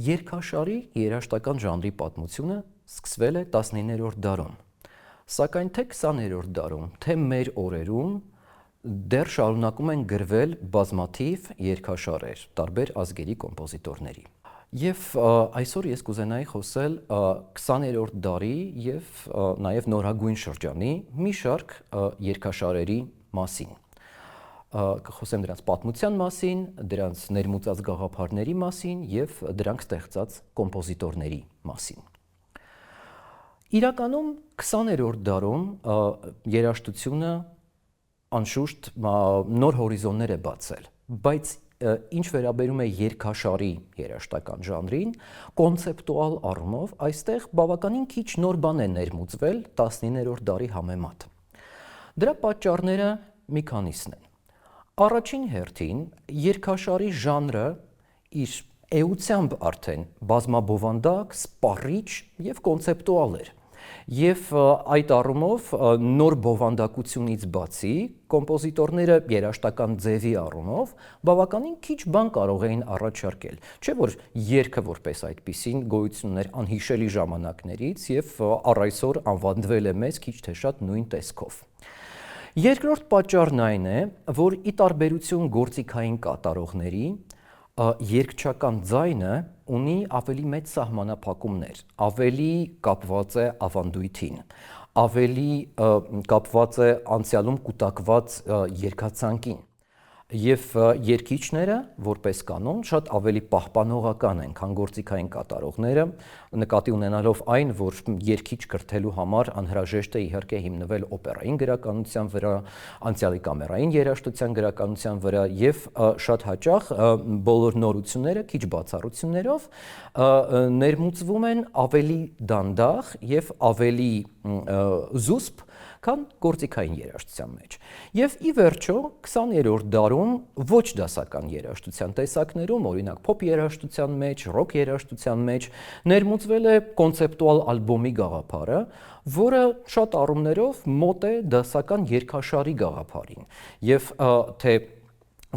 Երկաշարի երաժշտական ժանրի պատմությունը սկսվել է 19-րդ դարում, սակայն թե 20-րդ դարում, թե մեր օրերում դեռ շարունակում են գրվել բազմաթիվ երգաշարեր տարբեր ազգերի կոմպոզիտորների։ Եվ այսօր ես կուզենայի խոսել 20-րդ դարի և նաև նորագույն շրջանի մի շարք երգաշարերի մասին։ Կխոսեմ դրանց պատմության մասին, դրանց ներմուծած գաղափարների մասին և դրանք ստեղծած կոմպոզիտորների մասին։ Իրականում 20-րդ դարում երաժշտությունը անշուշտ նոր հորիզոններ է բացել, բայց ինչ վերաբերում է երգաշարի երաժշտական ժանրին, կոնցեպտուալ առումով այստեղ բավականին քիչ նոր բան է ներմուծվել 19-րդ դարի համեմատ։ Դրա պատճառները մի քանիսն են։ Առաջին հերթին երգաշարի ժանրը իր էությամբ արդեն բազմաբովանդակ, սպառիչ և կոնցեպտուալ էր։ Եվ այդ առումով նոր բովանդակությունից բացի կոմպոզիտորները երաժշտական ձևի առումով բավականին քիչ բան կարող էին առաջարկել, չէ՞ որ երգը որպես այդպիսին գոյություն ուներ անհիշելի ժամանակներից և առ այսօր անվանդվել է մեզ քիչ թե շատ նույն տեսքով։ Երկրորդ պատճառն այն է, որ ի տարբերություն գործիքային կատարողների, երգչական ձայնը ունի ավելի մեծ սահմանափակումներ, ավելի կապված է ավանդույթին, ավելի կապված է անցյալում կուտակված երգացանկին։ Եվ երգիչները, որպես կանոն, շատ ավելի պահպանողական են, քան գործիքային կատարողները, նկատի ունենալով այն, որ երգիչ կրթելու համար անհրաժեշտ է իհարկե հիմնվել օպերային գրականության վրա, անցյալի կամերային երաժշտության գրականության վրա և շատ հաճախ բոլոր նորությունները քիչ բացառություններով ներմուծվում են ավելի դանդաղ և ավելի զուսպ, քան գործիքային երաժշտության մեջ։ Եվ ի վերջո 20-րդ դարում ոչ դասական երաժշտության տեսակներում, օրինակ փոփ երաժշտության մեջ, ռոք երաժշտության մեջ ներմուծվել է կոնցեպտուալ ալբոմի գաղափարը, որը շատ առումներով մոտ է դասական երգաշարի գաղափարին։ Եվ թե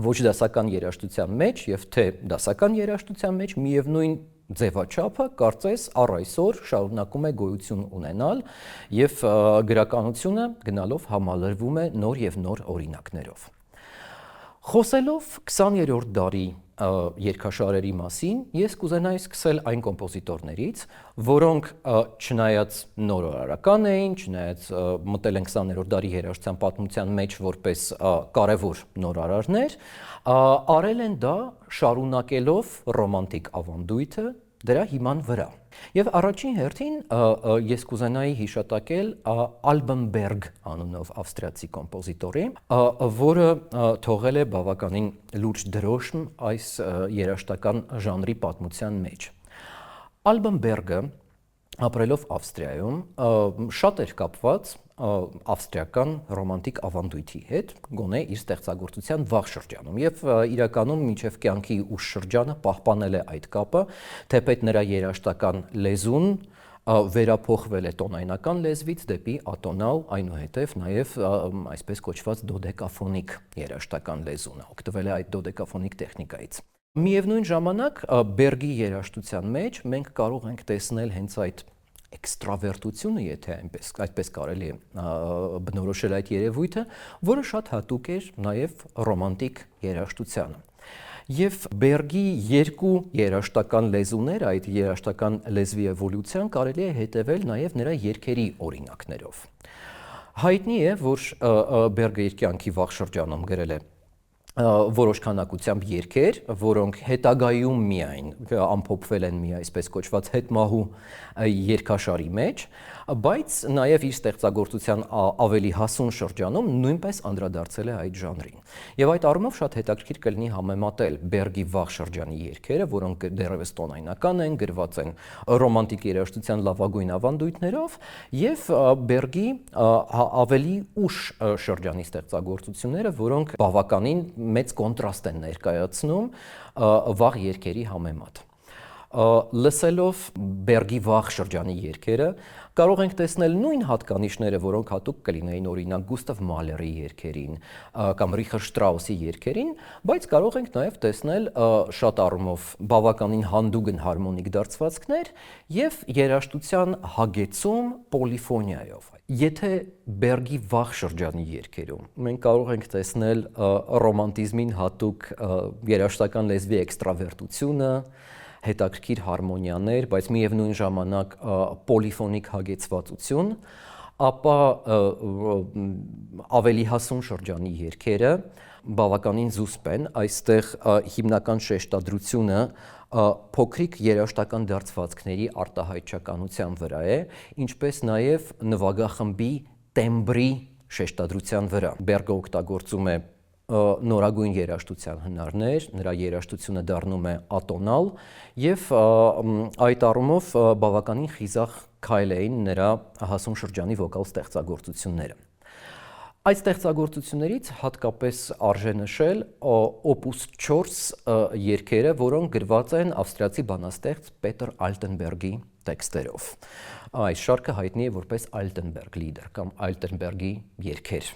ոչ դասական երաժշտության մեջ և թե դասական երաժշտության մեջ միևնույն ձևաչափը կարծես առ այսօր շարունակում է գոյություն ունենալ և գրականությունը գնալով համալրվում է նոր և նոր օրինակներով։ Խոսելով 20-րդ դարի երգաշարերի մասին, ես կուզենայի սկսել այն կոմպոզիտորներից, որոնք չնայած նորարարական էին, չնայած մտել են 20-րդ դարի երաժշտության պատմության մեջ որպես կարևոր նորարարներ, արել են դա շարունակելով ռոմանտիկ ավանդույթը դրա հիման վրա։ Եվ առաջին հերթին ես կուզենայի հիշատակել Ալբան Բերգ անունով ավստրիացի կոմպոզիտորի, որը թողել է բավականին լուրջ դրոշմ այս երաժշտական ժանրի պատմության մեջ։ Ալբան Բերգը ապրելով Ավստրիայում շատ էր կապված ավստրիական ռոմանտիկ ավանդույթի հետ, գոնե իր ստեղծագործության վաղ շրջանում, և իրականում մինչև կյանքի ուշ շրջանը պահպանել է այդ կապը, թեպետ նրա երաժշտական լեզուն վերափոխվել է տոնայնական լեզվից դեպի ատոնալ, այնուհետև նաև այսպես կոչված դոդեկաֆոնիկ երաժշտական լեզուն, օգտվել է այդ դոդեկաֆոնիկ տեխնիկայից։ Միևնույն ժամանակ Բերգի երաժշտության մեջ մենք կարող ենք տեսնել հենց այդ էքստրավերտությունը, եթե այդպես կարելի է բնորոշել այդ երևույթը, որը շատ հատուկ էր նաև ռոմանտիկ երաժշտությանը։ Եվ Բերգի երկու երաժշտական լեզուներ, այդ երաժշտական լեզվի էվոլյուցիան կարելի է հետևել նաև նրա երգերի օրինակներով։ Հայտնի է, որ Բերգը իր կյանքի վաղ շրջանում գրել է որոշ քանակությամբ երգեր, որոնք հետագայում միայն ամփոփվել են մի այսպես կոչված հետմահու երգաշարի մեջ, բայց նաև իր ստեղծագործության ավելի հասուն շրջանում նույնպես անդրադարձել է այդ ժանրին։ Եվ այդ առումով շատ հետաքրքիր կլինի համեմատել Բերգի վաղ շրջանի երգերը, որոնք դեռևս տոնայնական են, գրված են ռոմանտիկ երաժշտության լավագույն ավանդույթներով, և Բերգի ավելի ուշ շրջանի ստեղծագործությունները, որոնք բավականին մեծ կոնտրաստ են ներկայացնում վաղ երգերի համեմատ։ Լսելով Բերգի վաղ շրջանի երգերը կարող ենք տեսնել նույն հատկանիշները, որոնք հատուկ կլինեին օրինակ Գուստավ Մալերի երգերին կամ Ռիխարդ Շտրաուսի երգերին, բայց կարող ենք նաև տեսնել շատ առումով բավականին հանդուգն հարմոնիկ դարձվածքներ եւ երաժշտության հագեցում պոլիֆոնիայով։ Եթե Բերգի վաղ շրջանի երգերում մենք կարող ենք տեսնել ռոմանտիզմին հատուկ երաժշտական լեզվի էքստրավերտությունը, հետաքրքիր հարմոնիաներ, բայց միևնույն ժամանակ պոլիֆոնիկ հագեցվածություն, ապա ավելի հասուն շրջանի երգերը բավականին զուսպ են, այստեղ հիմնական շեշտադրությունը փոքրիկ երաժշտական դարձվածքների արտահայտչականության վրա է, ինչպես նաև նվագախմբի տեմբրի շեշտադրության վրա։ Բերգը օգտագործում է նորագույն երաժշտության հնարներ, նրա երաժշտությունը դառնում է ատոնալ եւ այդ առումով բավականին խիզախ քայլ էին նրա հասուն շրջանի վոկալ ստեղծագործությունները։ Այդ ստեղծագործություններից հատկապես արժե նշել Opus 4 երգերը, որոնք գրված են ավստրիացի բանաստեղծ Պետեր Ալտենբերգի տեքստերով։ Այս շարքը հայտնի է որպես Ալտենբերգ լիդեր կամ Ալտենբերգի երգեր։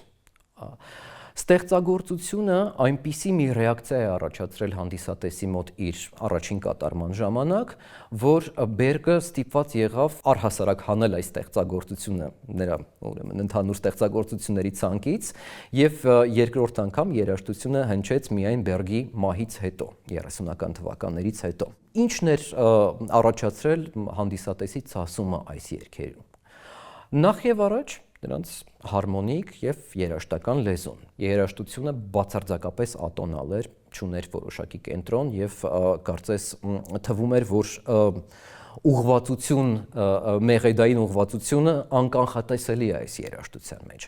Ստեղծագործությունը այնպիսի մի ռեակցիա է առաջացրել հանդիսատեսի մոտ իր առաջին կատարման ժամանակ, որ Բերգը ստիպված եղավ առհասարակ հանել այս ստեղծագործությունը նրա ուրեմն ընդհանուր ստեղծագործությունների ցանկից եւ երկրորդ անգամ երաժշտությունը հնչեց միայն Բերգի մահից հետո, 30-ական թվականներից հետո։ Ինչն էր առաջացրել հանդիսատեսի ցասումը այս երգերում։ Նախ եւ առաջ նրանց հարմոնիկ եւ երաժշտական լեզուն։ Երաժշտությունը բացարձակապես ատոնալ էր, չուներ որոշակի կենտրոն եւ կարծես թվում էր, որ ուղղվածություն, մեղեդային ուղղվածությունը անկանխատեսելի է այս երաժշտության մեջ։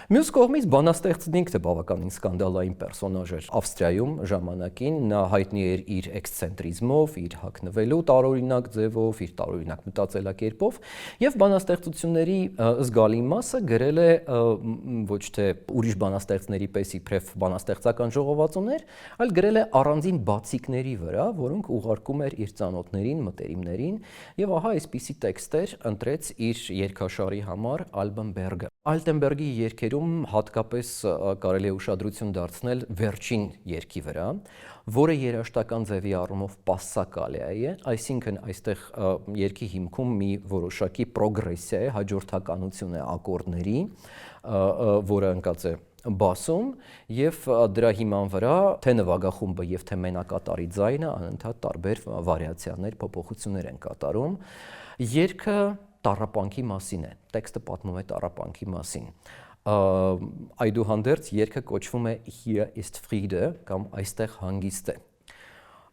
Մյուս կողմից բանաստեղծն ինքն է բավականին սկանդալային պերսոնաժ էր Ավստրիայում ժամանակին, նա հայտնի էր իր էքսցենտրիզմով, իր հագնվելու տարօրինակ ձևով, իր տարօրինակ մտածելակերպով եւ բանաստեղծությունների զգալի մասը գրել է ոչ թե ուրիշ բանաստեղծների պես իբրև բանաստեղծական ժողովածուներ, այլ գրել է առանձին բացիկների վրա, որոնք ուղարկում էր իր ծանոթներին, մտերիմներին եւ ահա այսպիսի տեքստեր ընտրեց իր երգաշարի համար Ալտենբերգը։ Ալտենբերգի երգերում հատկապես կարելի է ուշադրություն դարձնել վերջին երգի վրա, որը երաժշտական ձևի առումով պասսակալիա է, այսինքն այստեղ երգի հիմքում մի որոշակի պրոգրեսիա է, հաջորդականություն է ակորդների, որը ընկած է բասում եւ դրա հիման վրա թե նվագախումբը եւ թե մենակատարի ձայնը անընդհատ տարբեր վարիացիաներ, փոփոխություններ են կատարում։ Երգը տառապանքի մասին է, տեքստը պատմում է տառապանքի մասին։ Այդուհանդերձ երգը կոչվում է Hier ist Friede կամ այստեղ հանգիստ է։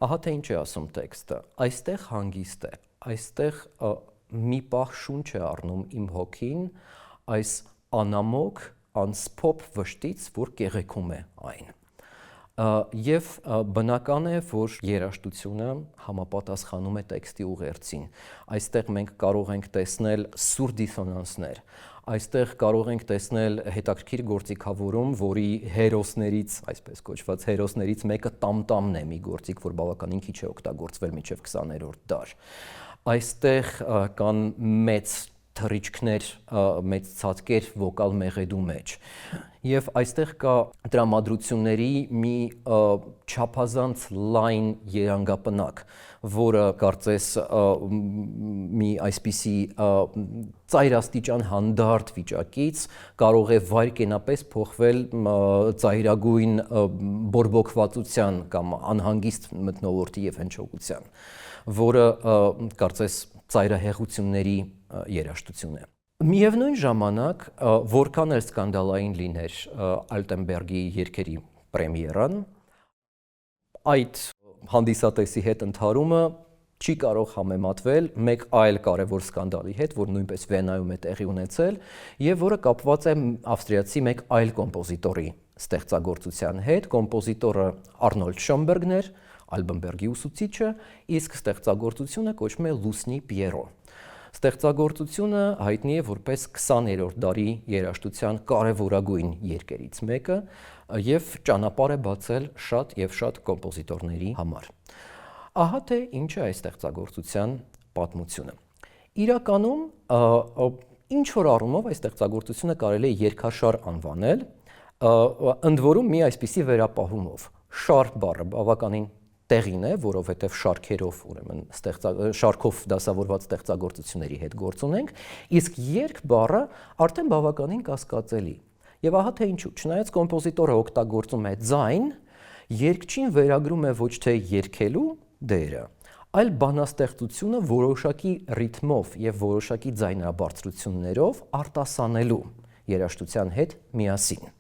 Ահա թե ինչ է ասում տեքստը։ Այստեղ հանգիստ է, այստեղ մի պահ շունչ է առնում իմ հոգին այս անամոք անսփոփ վշտից, որ կեղեքում է այն։ Եվ բնական է, որ երաժշտությունը համապատասխանում է տեքստի ուղերձին։ Այստեղ մենք կարող ենք տեսնել սուր դիսոնանսներ, այստեղ կարող ենք տեսնել հետաքրքիր գործիքավորում, որի հերոսներից, այսպես կոչված հերոսներից մեկը տամ-տամն է, մի գործիք, որ բավականին քիչ է օգտագործվել մինչև 20-րդ դար։ Այստեղ կան մեծ թռիչքներ, մեծ ցածկեր վոկալ մեղեդու մեջ։ Եվ այստեղ կա տրամադրությունների մի չափազանց լայն երանգապնակ, որը կարծես մի այսպիսի ծայրաստիճան հանդարտ վիճակից կարող է վայրկենապես փոխվել ծայրագույն բորբոքվածության կամ անհանգիստ մթնոլորտի եւ հնչողության, որը կարծես ծայրահեղությունների երաժշտություն է։ Միևնույն ժամանակ, որքան էլ սկանդալային լիներ Ալտենբերգի երգերի պրեմիերան, այդ հանդիսատեսի հետ ընդհարումը չի կարող համեմատվել մեկ այլ կարևոր սկանդալի հետ, որ նույնպես Վենայում է տեղի ունեցել եւ որը կապված է ավստրիացի մեկ այլ կոմպոզիտորի ստեղծագործության հետ։ Կոմպոզիտորը Արնոլդ Շոնբերգն էր, Ալտենբերգի ուսուցիչը, իսկ ստեղծագործությունը կոչվում է Լուսնի Պիերո։ Ստեղծագործությունը հայտնի է որպես 20-րդ դարի երաժշտության կարևորագույն երգերից մեկը եւ ճանապարհ է բացել շատ եւ շատ կոմպոզիտորների համար։ Ահա թե ինչ է այս ստեղծագործության պատմությունը։ Իրականում ինչ որ առումով այս ստեղծագործությունը կարելի է երկաշար անվանել, ընդ որում մի այսպիսի վերապահումով։ Շար բառը բավականին տեղին է, որովհետև շարքերով, ուրեմն շարքով դասավորված ստեղծագործությունների հետ գործ ունենք, իսկ երգ բառը արդեն բավականին կասկածելի։ Եվ ահա թե ինչու, չնայած կոմպոզիտորը օգտագործում է ձայն, երգչին վերագրում է ոչ թե երգելու դերը, այլ բանաստեղծությունը որոշակի ռիթմով եւ որոշակի ձայնաբարձրություններով արտասանելու երաժշտության հետ միասին։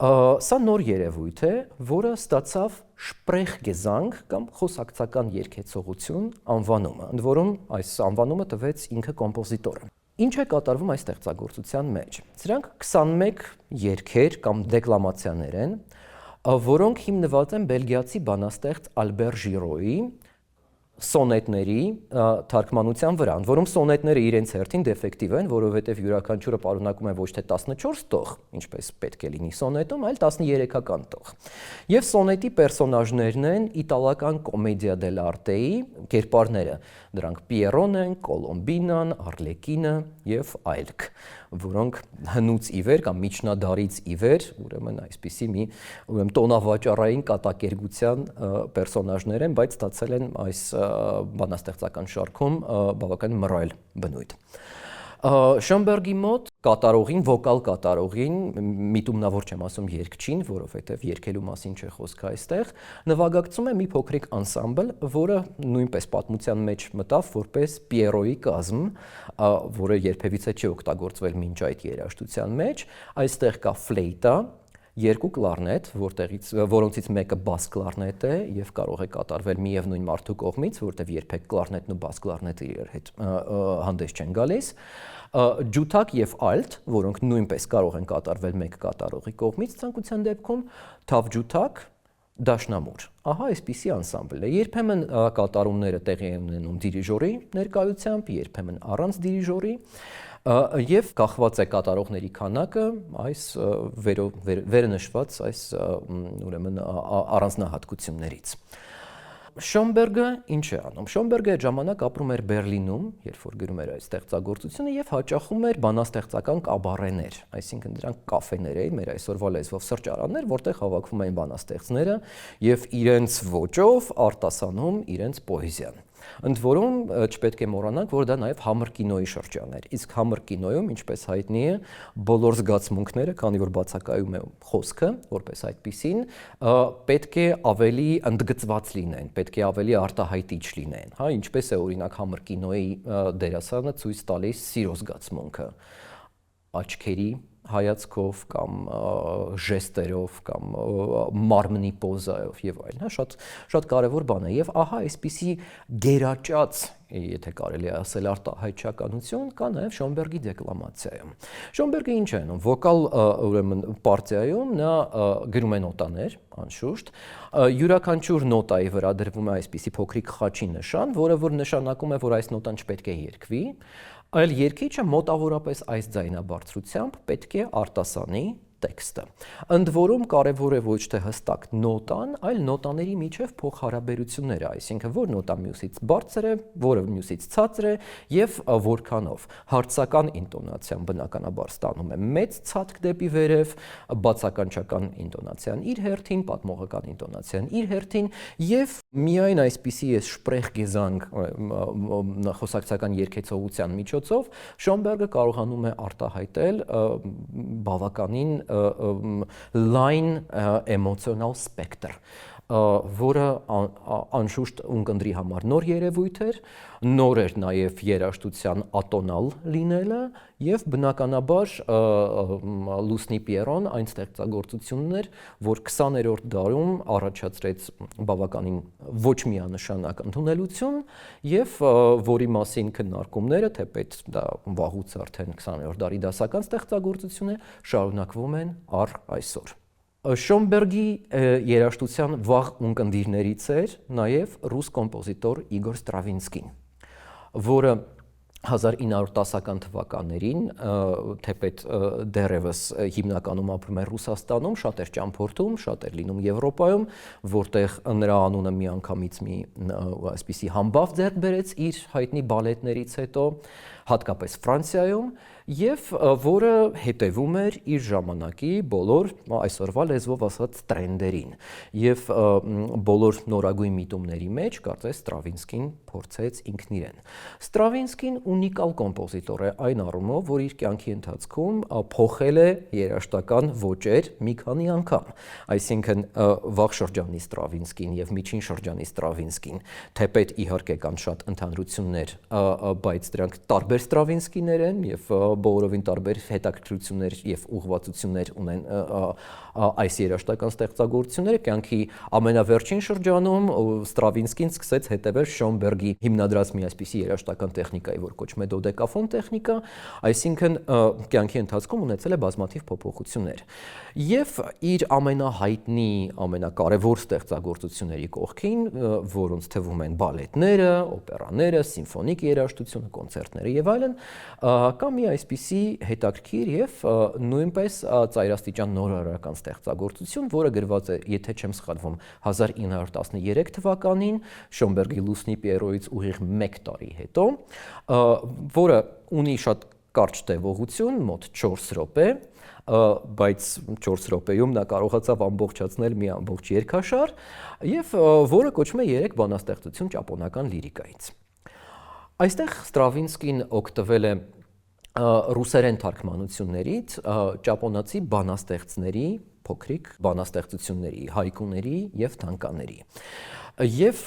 Սա նոր երևույթ է, որը ստացավ Sprechgesang կամ խոսակցական երգեցողություն անվանումը, ընդ որում այս անվանումը տվեց ինքը կոմպոզիտորը։ Ինչ է կատարվում այս ստեղծագործության մեջ։ Սրանք 21 երգեր կամ դեկլամացիաներ են, որոնք հիմնված են բելգիացի բանաստեղծ Ալբեր Ժիրոյի սոնետների թարգմանության վրա, ընդ որում սոնետները իրենց հերթին դեֆեկտիվ են, որովհետև յուրաքանչյուրը պարունակում է ոչ թե 14 տող, ինչպես պետք է լինի սոնետում, այլ 13-ական տող։ Եվ սոնետի պերսոնաժներն են իտալական կոմեդիա դել'արտեի կերպարները, դրանք Պիերոն են, Կոլոմբինան, Արլեկինը եւ այլք, որոնք հնուց ի վեր կամ միջնադարից ի վեր, ուրեմն այսպիսի մի տոնավաճառային կատակերգության պերսոնաժներ են, բայց ստացել են այս բանաստեղծական շարքում բավականին մռայլ բնույթ։ Շոնբերգի մոտ կատարողին, վոկալ կատարողին, միտումնավոր չեմ ասում երգչին, որովհետև երգելու մասին չէ խոսքը այստեղ, նվագակցում է մի փոքրիկ անսամբլ, որը նույնպես պատմության մեջ մտավ որպես Պիերոյի կազմ, որը երբևիցե չի օգտագործվել մինչ այդ երաժշտության մեջ, այստեղ կա ֆլեյտա, երկու կլարնետ, որոնցից մեկը բաս կլարնետ է եւ կարող է կատարվել միևնույն մարդու կողմից, որտեղ երբեք կլարնետն ու բաս կլարնետը իրար հետ հանդես չեն գալիս, ջութակ եւ ալտ, որոնք նույնպես կարող են կատարվել մեկ կատարողի կողմից, ցանկության դեպքում թավ ջութակ, դաշնամուր։ Ահա այսպիսի անսամբլ է։ Երբեմն կատարումները տեղի են ունենում դիրիժորի ներկայությամբ, երբեմն առանց դիրիժորի, եւ կախված է կատարողների քանակը այս վերը նշված այս ուրեմն առանձնահատկություններից։ Շոնբերգը ինչ է անում։ Շոնբերգը այդ ժամանակ ապրում էր Բերլինում, երբ որ գրում էր այս ստեղծագործությունը եւ հաճախում էր բանաստեղծական կաբարեներ, այսինքն դրանք կաֆեներ էին, մեր այսօրվա լեզվով սրճարաններ, որտեղ հավաքվում էին բանաստեղծները եւ իրենց ոճով արտասանում իրենց պոեզիան։ Ընդ որում չպետք է մոռանանք, որ դա նաև համր կինոյի շրջան էր, իսկ համր կինոյում, ինչպես հայտնի է, բոլոր զգացմունքները, քանի որ բացակայում է խոսքը, որպես այդպիսին, պետք է ավելի ընդգծված լինեն, պետք է ավելի արտահայտիչ լինեն, հա, ինչպես է օրինակ համր կինոյի դերասանը ցույց տալիս սիրո զգացմունքը, աչքերի հայացքով կամ ժեստերով կամ մարմնի պոզայով եւ այլն, հա, շատ կարեւոր բան է եւ ահա այսպիսի գերաճած, եթե կարելի է ասել, արտահայտչականություն կա նաեւ Շոնբերգի դեկլամացիայում։ Շոնբերգը ինչ է անում, վոկալ ուրեմն պարտիայում նա գրում է նոտաներ, անշուշտ, յուրաքանչյուր նոտայի վրա դրվում է այսպիսի փոքրիկ խաչի նշան, որը որ նշանակում է, որ այս նոտան չպետք է երգվի, այլ երգիչը մոտավորապես այս ձայնաբարձրությամբ պետք է արտասանի տեքստը։ Ընդ որում կարևոր է ոչ թե հստակ նոտան, այլ նոտաների միջև փոխհարաբերությունները, այսինքն որ նոտա մյուսից բարձր է, որը մյուսից ցածր է եւ որքանով։ Հարցական ինտոնացիան բնականաբար ստանում է մեծ ցածկ դեպի վերև, բացականչական ինտոնացիան իր հերթին, պատմողական ինտոնացիան իր հերթին եւ միայն այսպիսի Sprechgesang խոսակցական երգեցողության միջոցով Շոնբերգը կարողանում է արտահայտել բավականին լայն էմոցիոնալ սպեկտր, որը անշուշտ ունկնդրի համար նոր երևույթ էր, նոր էր նաև երաժշտության ատոնալ լինելը եւ բնականաբար Լուսնի Պիերոն այն ստեղծագործությունն էր, որ 20-րդ դարում առաջացրեց բավականին ոչ միանշանակ ընդունելություն եւ որի մասին քննարկումները, թեպետ դա վաղուց արդեն 20-րդ դարի դասական ստեղծագործություն է, շարունակվում են առ այսօր։ Շոնբերգի երաժշտության վաղ ունկնդիրներից էր նաև ռուս կոմպոզիտոր Իգոր Ստրավինսկին, որը 1910-ական թվականներին, թեպետ դեռևս հիմնականում ապրում էր Ռուսաստանում, շատ էր ճամփորդում, շատ էր լինում Եվրոպայում, որտեղ նրա անունը միանգամից մի այսպիսի համբավ ձեռք բերեց իր հայտնի բալետներից հետո, հատկապես Ֆրանսիայում, եւ որը հետևում էր իր ժամանակի բոլոր այսօրվա լեզվով ասած տրենդերին եւ բոլոր նորագույն միտումների մեջ կարծես Ստրավինսկին փորձեց ինքն իրեն։ Ստրավինսկին ունիկալ կոմպոզիտոր է այն առումով, որ իր կյանքի ընթացքում փոխել է երաժշտական ոճեր մի քանի անգամ, այսինքն վաղ շրջանի Ստրավինսկին եւ միջին շրջանի Ստրավինսկին, թեպետ իհարկե կան շատ ընդհանրություններ, բայց դրանք տարբեր Ստրավինսկիներ են եւ բոլորովին տարբեր հետաքրքրություններ եւ ուղղվածություններ ունեն այս երաժշտական ստեղծագործությունները կյանքի ամենավերջին շրջանում Ստրավինսկին սկսեց հետևել Շոնբերգի հիմնադրած մի այսպիսի երաժշտական տեխնիկայի, որ կոչվում է դոդեկաֆոն տեխնիկա, այսինքն կյանքի ընթացքում ունեցել է բազմաթիվ փոփոխություններ եւ իր ամենահայտնի, ամենակարևոր ստեղծագործությունների կողքին, որոնց թվում են բալետները, օպերաները, սիմֆոնիկ երաժշտությունը, կոնցերտները եւ այլն, կա մի այսպիսի հետաքրքիր եւ նույնպես ծայրաստիճան նորարարական ստեղծագործություն, որը գրված է, եթե չեմ սխալվում, 1913 թվականին Շոնբերգի Լուսնի Պիերոյից ուղիղ 1 տարի հետո, որը ունի շատ կարճ տևողություն, մոտ 4 րոպե, բայց 4 րոպեում նա կարողացավ ամբողջացնել մի ամբողջ երգաշար եւ որը կոչվում է 3 բանաստեղծություն ճապոնական լիրիկայից։ Այստեղ Ստրավինսկին օգտվել է ռուսերեն թարգմանություններից ճապոնացի բանաստեղծների, փոքրիկ բանաստեղծությունների, հայկուների եւ թանկաների։ Եվ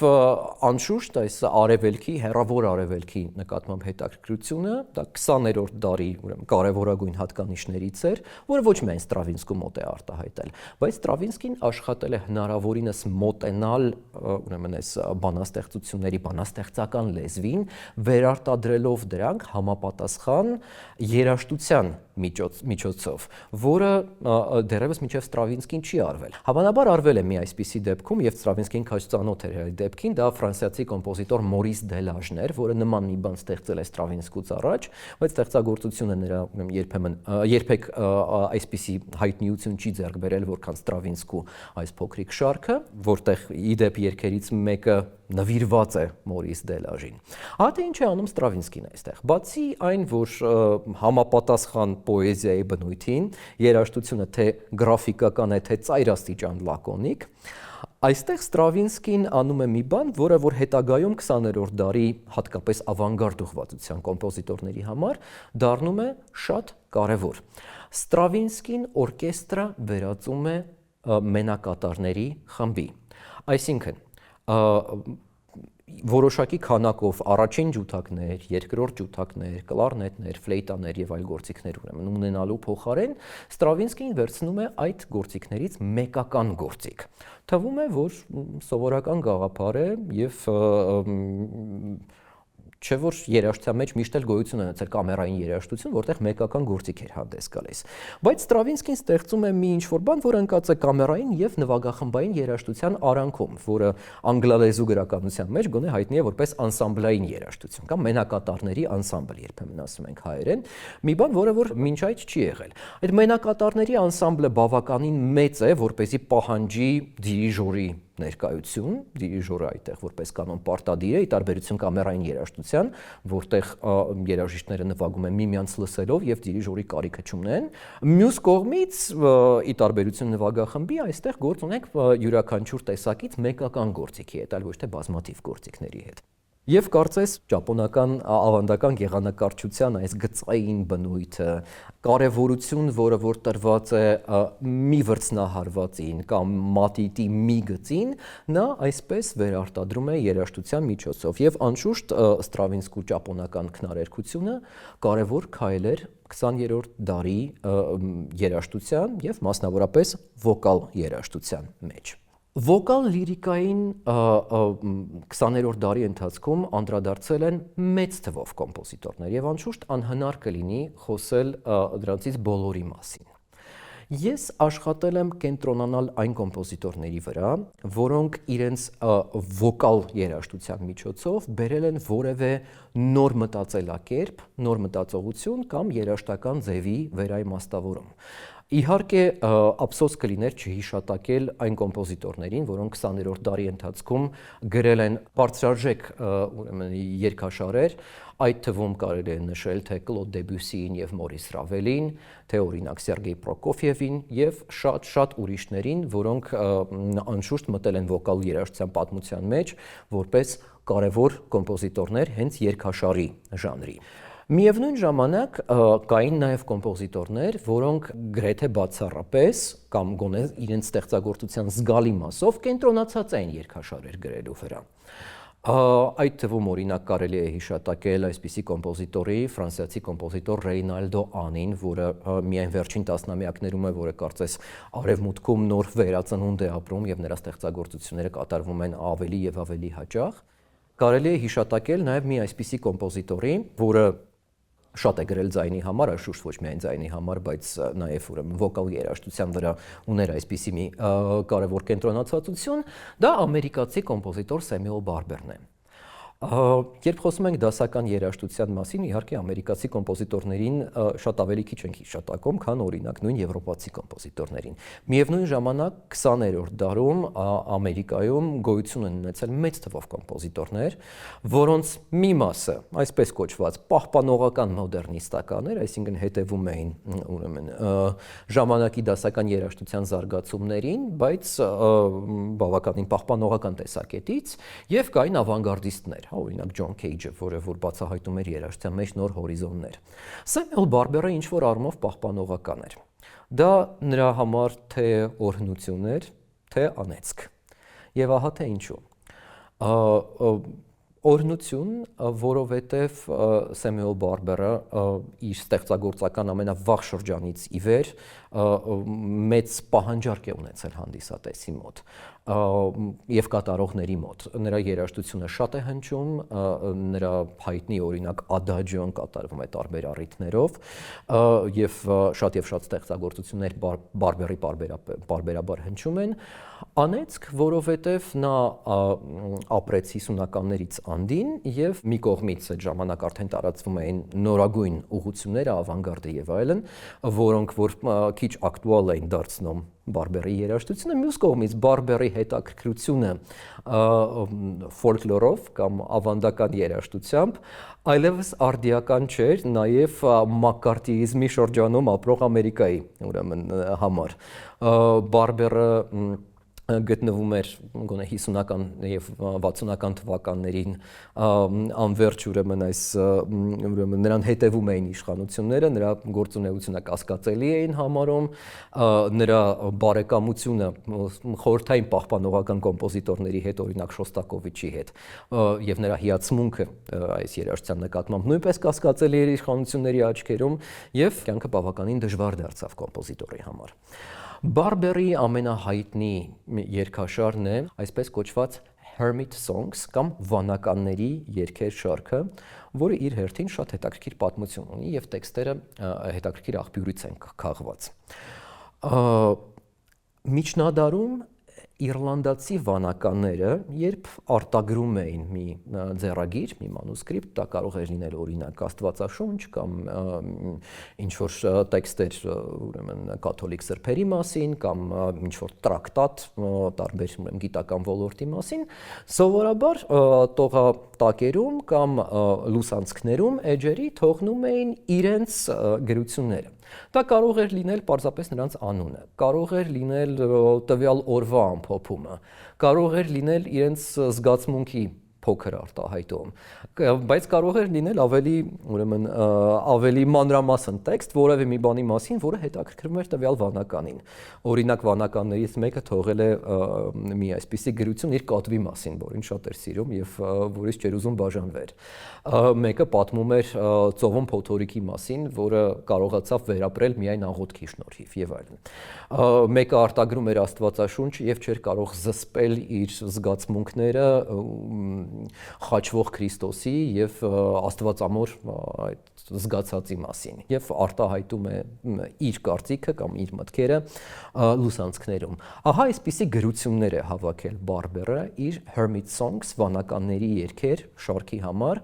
անշուշտ այս արևելքի, հեռավոր արևելքի նկատմամբ հետաքրքրությունը, դա 20-րդ դարի կարևորագույն հատկանիշներից էր, որը ոչ միայն Ստրավինսկու մոտ է արտահայտել, բայց Ստրավինսկին աշխատել է հնարավորինս մոտենալ ուրեմն այս բանաստեղծությունների, բանաստեղծական լեզվին, վերարտադրելով դրանք համապատասխան երաժշտության միջոցով, որը դեռևս մինչև Ստրավինսկին չի արվել։ Հավանաբար արվել է մի այսպիսի դեպքում, եւ Ստրավինսկին քաջ ծանոթ էր այդ դեպքին, դա ֆրանսիացի կոմպոզիտոր Մորիս Դելաժն էր, որը նման մի բան ստեղծել է Ստրավինսկուց առաջ, բայց ստեղծագործությունը նրա երբեք այսպիսի հայտնիություն չի ձեռք բերել, որքան Ստրավինսկու այս փոքրիկ շարքը, որտեղ իդեպ երգերից մեկը նվիրված է Մորիս Դելաժին։ Ահա թե ինչ է անում Ստրավինսկին այստեղ։ Բացի այն, որ համապատասխան պոեզիայի բնույթին, երաժշտությունը թե գրաֆիկական է, թե ծայրաստիճան լակոնիկ, այստեղ Ստրավինսկին անում է մի բան, որը որ հետագայում 20-րդ դարի հատկապես ավանգարդ ուղղվածության կոմպոզիտորների համար դառնում է շատ կարևոր։ Ստրավինսկին օրկեստրը վերածում է մենակատարների խմբի։ Այսինքն որոշակի քանակով առաջին ջութակներ, երկրորդ ջութակներ, կլարնետներ, ֆլեյտաներ եւ այլ գործիքներ ուրեմն ունենալու փոխարեն Ստրավինսկին վերցնում է այդ գործիքներից մեկական գործիք։ Թվում է, որ սովորական գաղափար է եւ չէ որ երաժշտության մեջ միշտ էլ գոյություն ունեցել կամերային երաժշտություն, որտեղ մեկական գործիք էր հանդես գալիս։ Բայց Ստրավինսկին ստեղծում է մի ինչ-որ բան, որը ընկած է կամերային եւ նվագախմբային երաժշտության արանքում, որը անգլալեզու գրականության մեջ գոնե հայտնի է որպես անսամբլային երաժշտություն կամ մենակատարների անսամբլ, երբեմն ասում ենք հայերեն, մի բան, որը որ մինչ այդ չի եղել։ Այդ մենակատարների անսամբլը բավականին մեծ է, որպեսզի պահանջի դիրիժորի ներկայություն, դիրիժորը այդտեղ որպես կանոն պարտադիր է, ի տարբերություն կամերային երաժշտության, որտեղ երաժիշտները նվագում են միմյանց լսելով եւ դիրիժորի կարիքը չունեն։ Մյուս կողմից, ի տարբերություն նվագախմբի, այստեղ գործ ունենք յուրաքանչյուր տեսակից մեկական գործիքի հետ, այլ ոչ թե բազմաթիվ գործիքների հետ։ Եվ կարծես ճապոնական ավանդական գեղանկարչության այս գծային բնույթը, կարևորություն, որը որ տրված է մի վրձնահարվածին կամ մատիտի մի գծին, նա այսպես վերարտադրում է երաժշտության միջոցով եւ անշուշտ Ստրավինսկու ճապոնական քնարերգությունը կարևոր քայլ էր 20-րդ դարի երաժշտության եւ մասնավորապես վոկալ երաժշտության մեջ։ Վոկալ լիրիկային 20-րդ դարի ընթացքում անդրադարձել են մեծ թվով կոմպոզիտորներ եւ անշուշտ անհնար կլինի խոսել դրանցից բոլորի մասին։ Ես աշխատել եմ կենտրոնանալ այն կոմպոզիտորների վրա, որոնք իրենց վոկալ երաժշտության միջոցով բերել են որևէ նոր մտածելակերպ, նոր մտածողություն կամ երաժշտական ձևի վերաիմաստավորում։ Իհարկե, ափսոս կլիներ չհիշատակել այն կոմպոզիտորներին, որոնք 20-րդ դարի ընթացքում գրել են բարձրարժեք երգաշարեր, այդ թվում կարելի է նշել թե Կլոդ Դեբյուսիին եւ Մորիս Ռավելին, թե օրինակ Սերգեյ Պրոկոֆիևին եւ շատ ուրիշներին, որոնք անշուշտ մտել են վոկալ երաժշտության պատմության մեջ որպես կարևոր կոմպոզիտորներ հենց երգաշարի ժանրի։ Միևնույն ժամանակ կային նաև կոմպոզիտորներ, որոնք գրեթե բացառապես կամ գոնե իրենց ստեղծագործության զգալի մասով կենտրոնացած էին երգաշարեր գրելու վրա։ Այդ թվում օրինակ կարելի է հիշատակել այսպիսի կոմպոզիտորի, ֆրանսիացի կոմպոզիտոր Ռեյնալդո Անին, որը միայն վերջին տասնամյակներում է, որը կարծես արևմուտքում նոր վերածնունդ է ապրում եւ նրա ստեղծագործությունները կատարվում են ավելի եւ ավելի հաճախ։ Կարելի է հիշատակել նաև մի այսպիսի կոմպոզիտորի, որը շատ է գրել ձայնի համար, անշուշտ ոչ միայն ձայնի համար, բայց նաև ուրեմն վոկալ երաժշտության վրա ուներ այսպիսի մի կարևոր կենտրոնացվածություն, դա ամերիկացի կոմպոզիտոր Սեմյուել Բարբերն է։ Երբ խոսում ենք դասական երաժշտության մասին, իհարկե ամերիկացի կոմպոզիտորներին շատ ավելի քիչ ենք հիշատակում, քան օրինակ նույն եվրոպացի կոմպոզիտորներին։ Միևնույն ժամանակ 20-րդ դարում Ամերիկայում գոյություն են ունեցել մեծ թվով կոմպոզիտորներ, որոնց մի մասը, այսպես կոչված, պահպանողական մոդեռնիստականներ, այսինքն հետևում էին ուրեմն ժամանակի դասական երաժշտության զարգացումներին, բայց բավականին պահպանողական տեսակետից, եւ կային ավանգարդիստներ, օրինակ Ջոն Քեյջը, որը որ բացահայտում էր երաժշտության մեջ նոր հորիզոններ։ Սեմյուել Բարբերը ինչ-որ առումով պահպանողական էր։ Դա նրա համար թե օրհնություն էր, թե անեծք։ Եվ ահա թե ինչու։ Օրհնություն, որովհետև Սեմյուել Բարբերը իր ստեղծագործական ամենավաղ շրջանից ի վեր մեծ պահանջարկ է ունեցել հանդիսատեսի մոտ եւ կատարողների մոտ։ Նրա երաժշտությունը շատ է հնչում, նրա հայտնի օրինակ ադաջոն կատարվում է տարբեր առիթներով եւ շատ ստեղծագործություններ Բարբերի պարբերաբար հնչում են։ Անեծք, որովհետև նա ապրեց 50-ականներից անդին եւ մի կողմից այդ ժամանակ արդեն տարածվում էին նորագույն ուղղությունները, ավանգարդը եւ այլն, որոնք որ քիչ ակտուալ էին դարձնում Բարբերի երաժշտությունը, մյուս կողմից Բարբերի հետաքրքրությունը ֆոլկլորով կամ ավանդական երաժշտությամբ այլևս արդիական չէր նաև մակկարտիիզմի շրջանում ապրող Ամերիկայի ուրեմն համար։ Բարբերը գտնվում էր գոնե 50-ական եւ 60-ական թվականներին անverջ ուրեմն նրան հետևում էին իշխանությունները, նրա գործունեությունը կասկածելի էին համարում, նրա բարեկամությունը խորհրդային պահպանողական կոմպոզիտորների հետ, օրինակ Շոստակովիչի հետ, եւ նրա հիացմունքը այս երաժշտության նկատմամբ նույնպես կասկածելի էր իշխանությունների աչքերում եւ կյանքը բավականին դժվար դարձավ կոմպոզիտորի համար։ Բարբերի ամենահայտնի երգաշարն է այսպես կոչված Hermit Songs կամ վանականների երգեր շարքը, որը իր հերթին շատ հետաքրքիր պատմություն ունի եւ տեքստերը հետաքրքիր աղբյուրից են քաղված։ Միջնադարում իռլանդացի վանականները, երբ արտագրում էին մի ձեռագիր, մի մանուսկրիպտ, դա կարող էր լինել օրինակ Աստվածաշունչ կամ ինչ-որ տեքստեր ուրեմն կաթոլիկ սրբերի մասին կամ ինչ-որ տրակտատ տարբեր գիտական ոլորտի մասին, սովորաբար տողատակերում կամ լուսանցքներում էջերի թողնում էին իրենց գրությունները։ Դա կարող էր լինել պարզապես նրանց անունը, կարող էր լինել տվյալ օրվա ամփոփումը, կարող էր լինել իրենց զգացմունքի փոքր արտահայտում, բայց կարող էր լինել ավելի մանրամասն տեքստ որևէ մի բանի մասին, որը հետաքրքրում էր տվյալ վանականին։ Օրինակ վանականներից մեկը թողել է մի այսպիսի գրություն իր կատվի մասին, որին շատ էր սիրում եւ որից չէր ուզում բաժանվեր։ Մեկը պատմում էր ծովում փոթորիկի մասին, որը կարողացավ վերապրել միայն աղոթքի շնորհիվ եւ այլն։ Մեկը արտագրում էր Աստվածաշունչը եւ չէր կարող զսպել իր զգացմունքները խաչվող Քրիստոսի եւ Աստվածամոր այդ զգացածի մասին եւ արտահայտում է իր կարծիքը կամ իր մտքերը լուսանցքներում։ Ահա այսպիսի գրություններ է հավաքել Բարբերը իր Hermit Songs վանականների երգեր շարքի համար,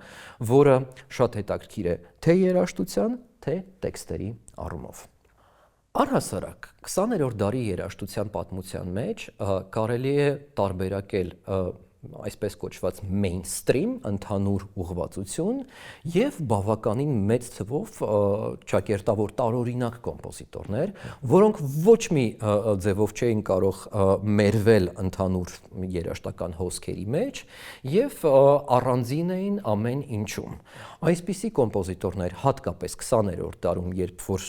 որը շատ հետաքրքիր է թե երաժշտության, թե տեքստերի առումով։ Առհասարակ 20-րդ դարի երաժշտության պատմության մեջ կարելի է տարբերակել այսպես կոչված mainstream ընդհանուր ուղղվածություն եւ բավականին մեծ թվով ճակերտավոր տարօրինակ կոմպոզիտորներ, որոնք ոչ մի ձևով չէին կարող մերվել ընդհանուր երաժշտական հոսքերի մեջ եւ առանձին էին ամեն ինչում։ Այսպիսի կոմպոզիտորներ հատկապես 20-րդ դարում, երբ որ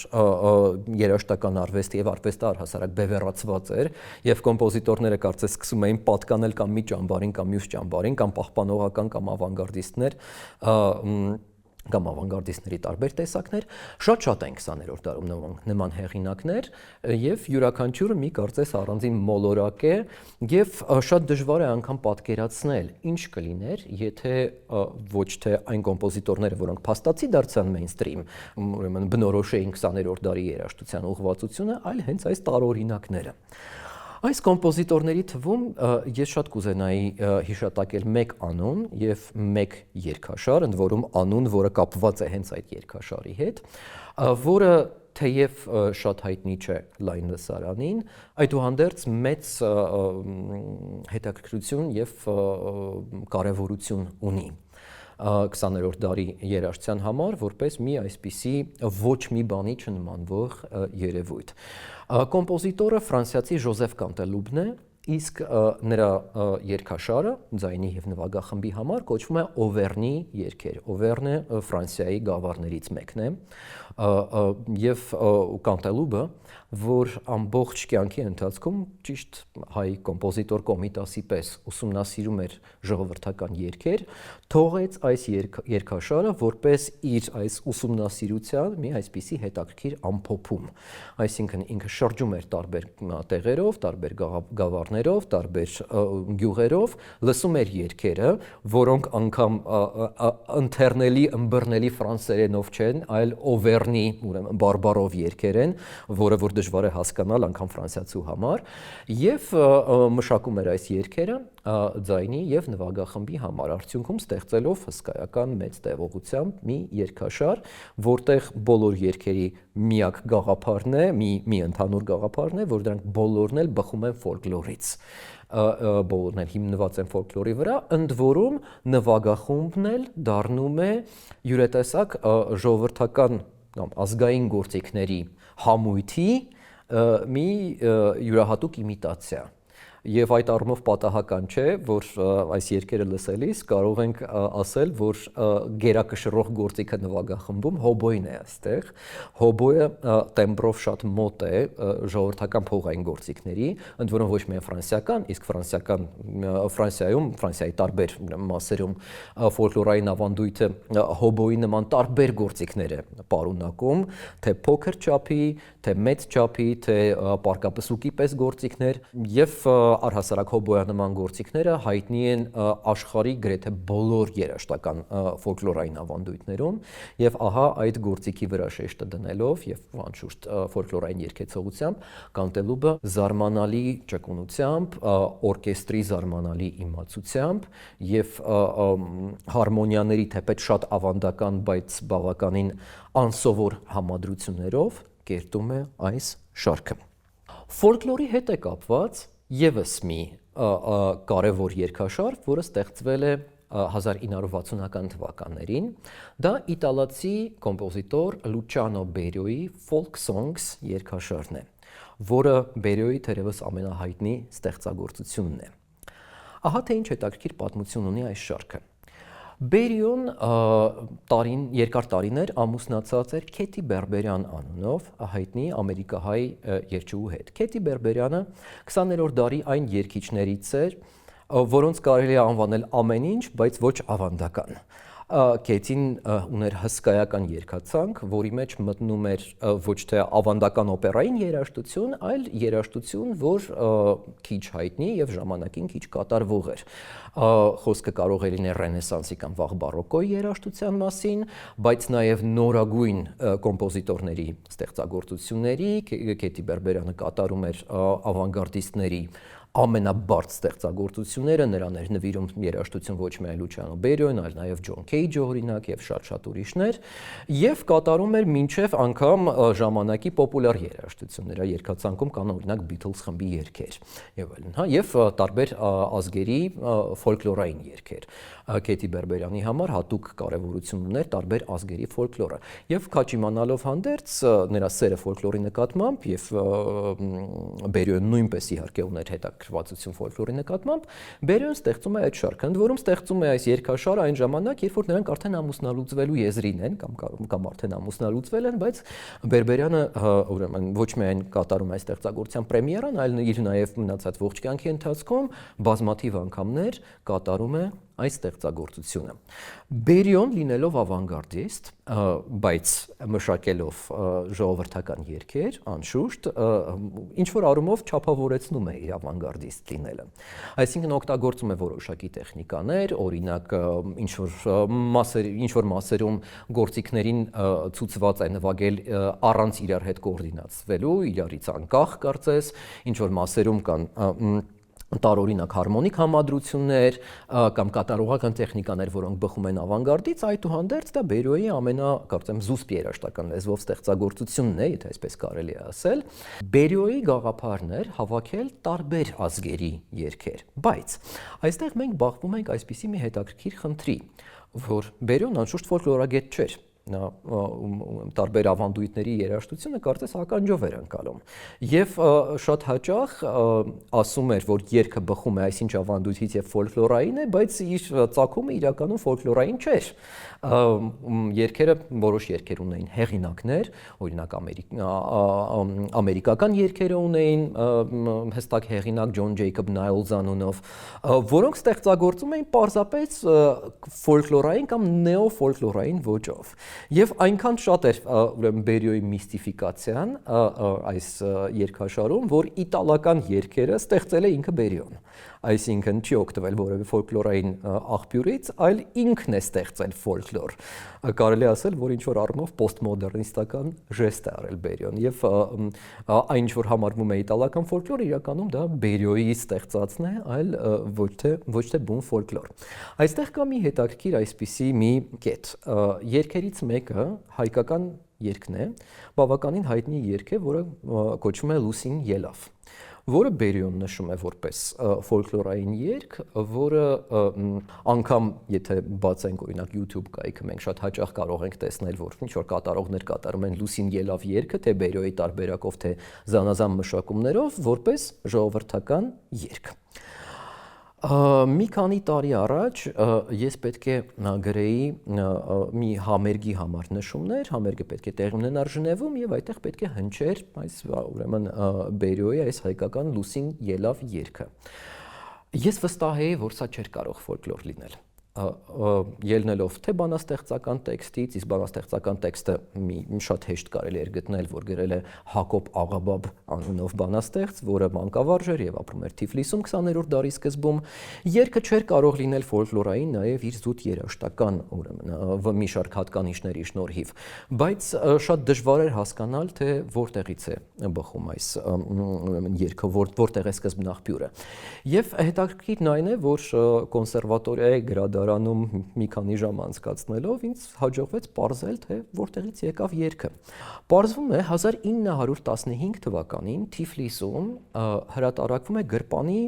երաժշտական արվեստը եւ արվեստը առհասարակ բևեռացված էր եւ կոմպոզիտորները կարծես սկսում էին պատկանել կամ մի ճամբարին կամ մյուս ճամբարին կամ պահպանողական կամ ավանգարդիստներ կամ ավանգարդիստների տարբեր տեսակներ, շատ են 20-րդ դարում նման հեղինակներ եւ յուրաքանչյուրը մի կարծես առանձին մոլորակ է եւ շատ դժվար է անգամ պատկերացնել ինչ կլիներ, եթե ոչ թե այն կոմպոզիտորները, որոնք փաստացի դարձան mainstream, ուրեմն բնորոշ էին 20-րդ դարի երաժշտության ուղղվածությունը, այլ հենց այս տարօրինակները։ Այս կոմպոզիտորների թվում ես շատ կուզենայի հիշատակել մեկ անուն եւ մեկ երգաշար, ընդ որում անուն, որը կապված է հենց այդ երգաշարի հետ, որը թեև շատ հայտնի չէ լայն լսարանին, այդուհանդերձ մեծ հետաքրքրություն եւ կարեւորություն ունի 20-րդ դարի երաժշտության համար, որպես մի այսպիսի ոչ մի բանի չնմանվող երևույթ։ Կոմպոզիտորը ֆրանսիացի Ժոզեֆ Կանտելուբն է, իսկ նրա երգաշարը ձայնի եւ նվագախմբի համար կոչվում է Օվերնի երգեր։ Օվերնը Ֆրանսիայի գավառներից մեկն է եւ Կանտելուբը, որ ամբողջ կյանքի ընթացքում ճիշտ հայ կոմպոզիտոր Կոմիտասի պես ուսումնասիրում էր ժողովրդական երգեր, թողեց այս երգաշարը որպես իր այս ուսումնասիրության մի այսպիսի հետաքրքիր ամփոփում։ Այսինքն ինքը շրջում էր տարբեր տեղերով, տարբեր գավառներով, տարբեր գյուղերով, լսում էր երգերը, որոնք անգամ ընթեռնելի, ըմբռնելի ֆրանսերենով չեն, այլ Օվերնի, ուրեմն բարբարով երգեր են, որը որ դժվար է հասկանալ անգամ ֆրանսիացու համար, եւ մշակում էր այս երգերը ձայնի եւ նվագախմբի համար, արդյունքում ստեղծելով հսկայական մեծ տևողությամբ մի երգաշար, որտեղ բոլոր երգերի միակ գաղափարն է, մի ընդհանուր գաղափարն է, որ դրանք բոլորն էլ բխում են ֆոլկլորից, բոլորն էլ հիմնված են ֆոլկլորի վրա, ընդ որում նվագախումբն էլ դառնում է յուրատեսակ ժողովրդական կամ ազգային գործիքների համույթի մի յուրահատուկ իմիտացիա։ Եվ այդ առումով պատահական չէ, որ այս երգերը լսելիս կարող ենք ասել, որ գերակշռող գործիքը նվագախմբում հոբոյն է այստեղ։ Հոբոյը տեմբրով շատ մոտ է ժողովրդական փողային գործիքների, ընդ որում ոչ միայն ֆրանսիական, իսկ Ֆրանսիայում, Ֆրանսիայի տարբեր մասերում ֆոլկլորային ավանդույթը հոբոյի նման տարբեր գործիքներ է պարունակում, թե փոքր չափի, թե մեծ չափի, թե պարկապսուկի պես գործիքներ եւ առհասարակ հոբոյանման գործիքները հայտնի են աշխարհի գրեթե բոլոր երաժշտական ֆոլկլորային ավանդույթներում եւ ահա այդ գործիքի վրա շեշտը դնելով եւ անշուշտ ֆոլկլորային երգեցողությամբ Կանտելուբը զարմանալի ճկունությամբ, օրկեստրի զարմանալի իմացությամբ եւ հարմոնիաների թեպետ շատ ավանդական, բայց բավականին անսովոր համադրություններով կերտում է այս շարքը։ Ֆոլկլորի հետ է կապված եւս մի կարևոր երգաշար, որը ստեղծվել է 1960-ական թվականներին, դա իտալացի կոմպոզիտոր Լուչիանո Բերիոյի Folk Songs երգաշարն է, որը Բերիոյի թերևս ամենահայտնի ստեղծագործությունն է։ Ահա թե ինչ հետաքրքիր պատմություն ունի այս շարքը։ Բերիոն երկար տարիներ ամուսնացած էր Քեթի Բերբերյան անունով հայտնի ամերիկահայ երգչուհու հետ։ Քեթի Բերբերյանը 20-րդ դարի այն երգիչներից էր, որոնց կարելի է անվանել ամեն ինչ, բայց ոչ ավանդական։ Կետին ուներ հսկայական երգացանք, որի մեջ մտնում էր ոչ թե ավանդական օպերային երաժշտություն, այլ երաժշտություն, որ քիչ հայտնի եւ ժամանակին քիչ կատարվող էր։ Խոսքը կարող է լինել ռենեսանսի կամ վաղ բարոկոյի երաժշտության մասին, բայց նաեւ նորագույն կոմպոզիտորների ստեղծագործությունների, Քեթի Բերբերյանը կատարում էր ավանգարդիստների ամենաբարձ ստեղծագործությունները, նրան էր նվիրում երաժշտություն ոչ միայն Լուչիանո Բերիոն, այլ նաև Ջոն Քեյջը օրինակ եւ շատ ուրիշներ, եւ կատարում էր մինչեւ անգամ ժամանակի պոպուլյար երաժշտությունները, երգացանկում կան օրինակ Beatles խմբի երգեր եւ այլն, հա, եւ տարբեր ազգերի ֆոլկլորային երգեր։ Քեթի Բերբերյանի համար հատուկ կարևորություն ուներ տարբեր ազգերի ֆոլկլորը եւ քաչ իմանալով հանդերձ նրա սերը ֆոլկլորի նկատմամբ եւ Բերիոն նույնպես իհարկե ուներ հետաքրքրվածություն ֆոլկլորի նկատմամբ, Բերիոն ստեղծում է այդ շարքը, ընդ որում ստեղծում է այս երգաշարը այն ժամանակ, երբ որ նրանք արդեն ամուսնալուծվելու եզրին են կամ արդեն ամուսնալուծվել են, բայց Բերբերյանը ուրեմն ոչ միայն կատարում է այս ստեղծագործության պրեմիերան, այլ իր նաև մնացած ողջ կյանքի ընթացքում բազմաթիվ անգամներ կատարում է այս ստեղծագործությունը։ Բերիոն լինելով ավանգարդիստ, բայց մշակելով ժողովրդական երգեր, անշուշտ ինչ որ առումով չափավորեցնում է իր ավանգարդիստ լինելը։ Այսինքն օգտագործում է որոշակի տեխնիկաներ, օրինակ ինչ որ մասերում գործիքներին ցուցված է նվագել առանց իրար հետ կոորդինացվելու, իրարից անկախ կարծես, ինչ որ մասերում կան տարօրինակ հարմոնիկ համադրություններ կամ կատարողական տեխնիկաներ, որոնք բխում են ավանգարդից, այդուհանդերձ դա Բերիոյի կարծեմ զուսպ երաժշտական լեզվով ստեղծագործությունն է, եթե այսպես կարելի է ասել։ Բերիոյի գաղափարն էր հավաքել տարբեր ազգերի երգեր, բայց այստեղ մենք բախվում ենք այսպիսի մի հետաքրքիր խնդրի, որ Բերիոն անշուշտ ֆոլկլորագետ չէր։ Նա տարբեր ավանդույթների երաժշտությունը կարծես ականջով էր ընկալում եւ շատ հաճախ ասում էր, որ երգը բխում է այսինչ ավանդույթից եւ ֆոլկլորային է, բայց իր ծագումը իրականում ֆոլկլորային չէր։ Երգերը որոշ երգեր ունեին հեղինակներ, օրինակ ամերիկական երգերը ունեին հստակ հեղինակ Ջոն Ջեյքոբ Նայլզ անունով, որոնք ստեղծագործում էին պարզապես ֆոլկլորային կամ նեոֆոլկլորային ոճով։ Եվ այնքան շատ էր ուրեմն Բերիոյի միստիֆիկացիան այս երգաշարում, որ իտալական երգերը ստեղծել է ինքը Բերիոն։ Այսինքն չի օգտվել որևէ ֆոլկլորային աղբյուրից, այլ ինքն է ստեղծել ֆոլկլոր։ Կարելի ասել, որ ինչ որ առումով պոստմոդեռնիստական ժեստ է արել Բերիոն եւ այն ինչ որ համարվում է իտալական ֆոլկլոր, իրականում դա Բերիոյի ստեղծածն է, այլ ոչ թե բուն ֆոլկլոր։ Այստեղ կա մի հետաքրքիր այսպիսի մի կետ։ Երգերից մեկը հայկական երգն է, բավականին հայտնի երգ է, որը կոչվում է Լուսին ելավ, որը Բերիոն նշում է որպես ֆոլկլորային երգ, որը անգամ եթե բացենք օրինակ YouTube կայքը, մենք շատ հաճախ կարող ենք տեսնել, որ ինչ որ կատարողներ կատարում են Լուսին ելավ երգը, թե Բերիոյի տարբերակով, թե զանազան մշակումներով, որպես ժողովրդական երգ։ Մի քանի տարի առաջ ես պետք է գրեի մի համերգի համար նշումներ, համերգը պետք է տեղի ունենար Ժնևում եւ այդտեղ պետք է հնչեր այս ուրեմն Բերիոյի այս հայկական Լուսին ելավ երգը։ Ես վստահ էի, որ սա չէր կարող ֆոլկլոր լինել։ Ելնելով թե բանաստեղծական տեքստից, իսկ բանաստեղծական տեքստը մի շատ հեշտ կարելի էր գտնել, որ գրել է Հակոբ Աղաբաբ անունով բանաստեղծ, որը մանկավարժ էր եւ ապրում էր Թիֆլիսում 20-րդ դարի սկզբում, երգը չէր կարող լինել ֆոլկլորային նաեւ իր զուտ երաժշտական ուրեմն մի շարք հատկանիշների շնորհիվ, բայց շատ դժվար էր հասկանալ, թե որտեղից է բխում այս ուրեմն երգը, որտեղ է սկզբնաղբյուրը։ Եվ հետաքրքիրն այն է, որ կոնսերվատորիայի գրադարանում մի քանի ժամ անցկացնելով ինձ հաջողվեց պարզել, թե որտեղից եկավ երգը։ Պարզվում է 1915 թվականին Թիֆլիսում հրատարակվում է գրպանի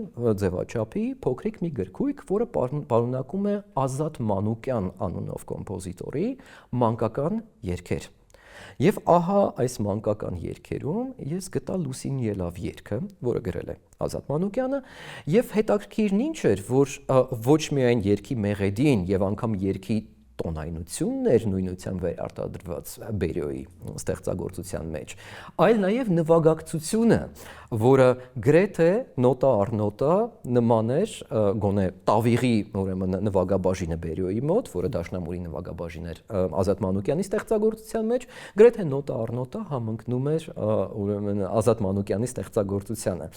ձևաչափի փոքրիկ մի գրքույկ, որը պարունակում է Ազատ Մանուկյան անունով կոմպոզիտորի մանկական երգեր։ Եվ ահա այս մանկական երգերում ես գտա Լուսին ելավ երգը, որը գրել է Ազատ Մանուկյանը, եւ հետաքրքիրն ինչ էր, որ ոչ միայն երգի մեղեդին եւ անգամ երգի տոնայնություններ նույնությամբ վերարտադրված Բերիոյի ստեղծագործության մեջ, այլ նաև նվագակցությունը, որը գրեթե նոտա առ նոտա նման էր գոնե Տավիղի ուրեմն նվագաբաժինը Բերիոյի մոտ, որը դաշնամուրի նվագաբաժին էր Ազատ Մանուկյանի ստեղծագործության մեջ, գրեթե նոտա առ նոտա համընկնում էր ուրեմն Ազատ Մանուկյանի ստեղծագործությանը։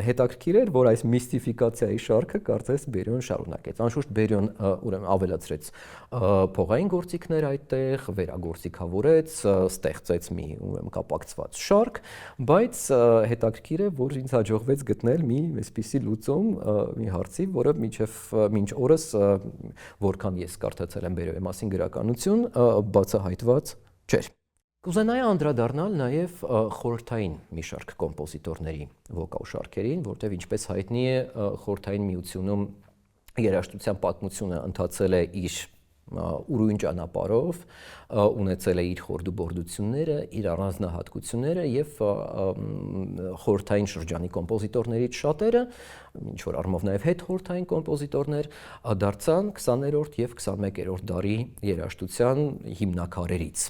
Հետաքրքիր էր, որ այս միստիֆիկացիայի շարքը կարծես Բերիոն շարունակեց։ Անշուշտ Բերիոն ուրեմն ավելացրեց փողային գործիքներ այդտեղ, վերագործիքավորեց, ստեղծեց մի ուրեմն կապակցված շարք, բայց հետաքրքիր է, որ ինձ հաջողվեց գտնել մի այսպիսի լուծում մի հարցի, որը մինչ օրս, որքան ես կարդացել եմ Բերիոյի մասին գրականություն, բացահայտված չէր։ Կուզենայի անդրադառնալ նաև խորհրդային մի շարք կոմպոզիտորների վոկալ շարքերին, որտեղ ինչպես հայտնի է, խորհրդային միությունում երաժշտության պատմությունը ընթացել է իր ուրույն ճանապարհով, ունեցել է իր խորդուբորդությունները, իր առանձնահատկությունները եւ խորհրդային շրջանի կոմպոզիտորներից շատերը, ինչ որ առումով նաև հետխորհրդային կոմպոզիտորներ, դարձան 20-րդ եւ 21-րդ դարի երաժշտության հիմնաքարերից։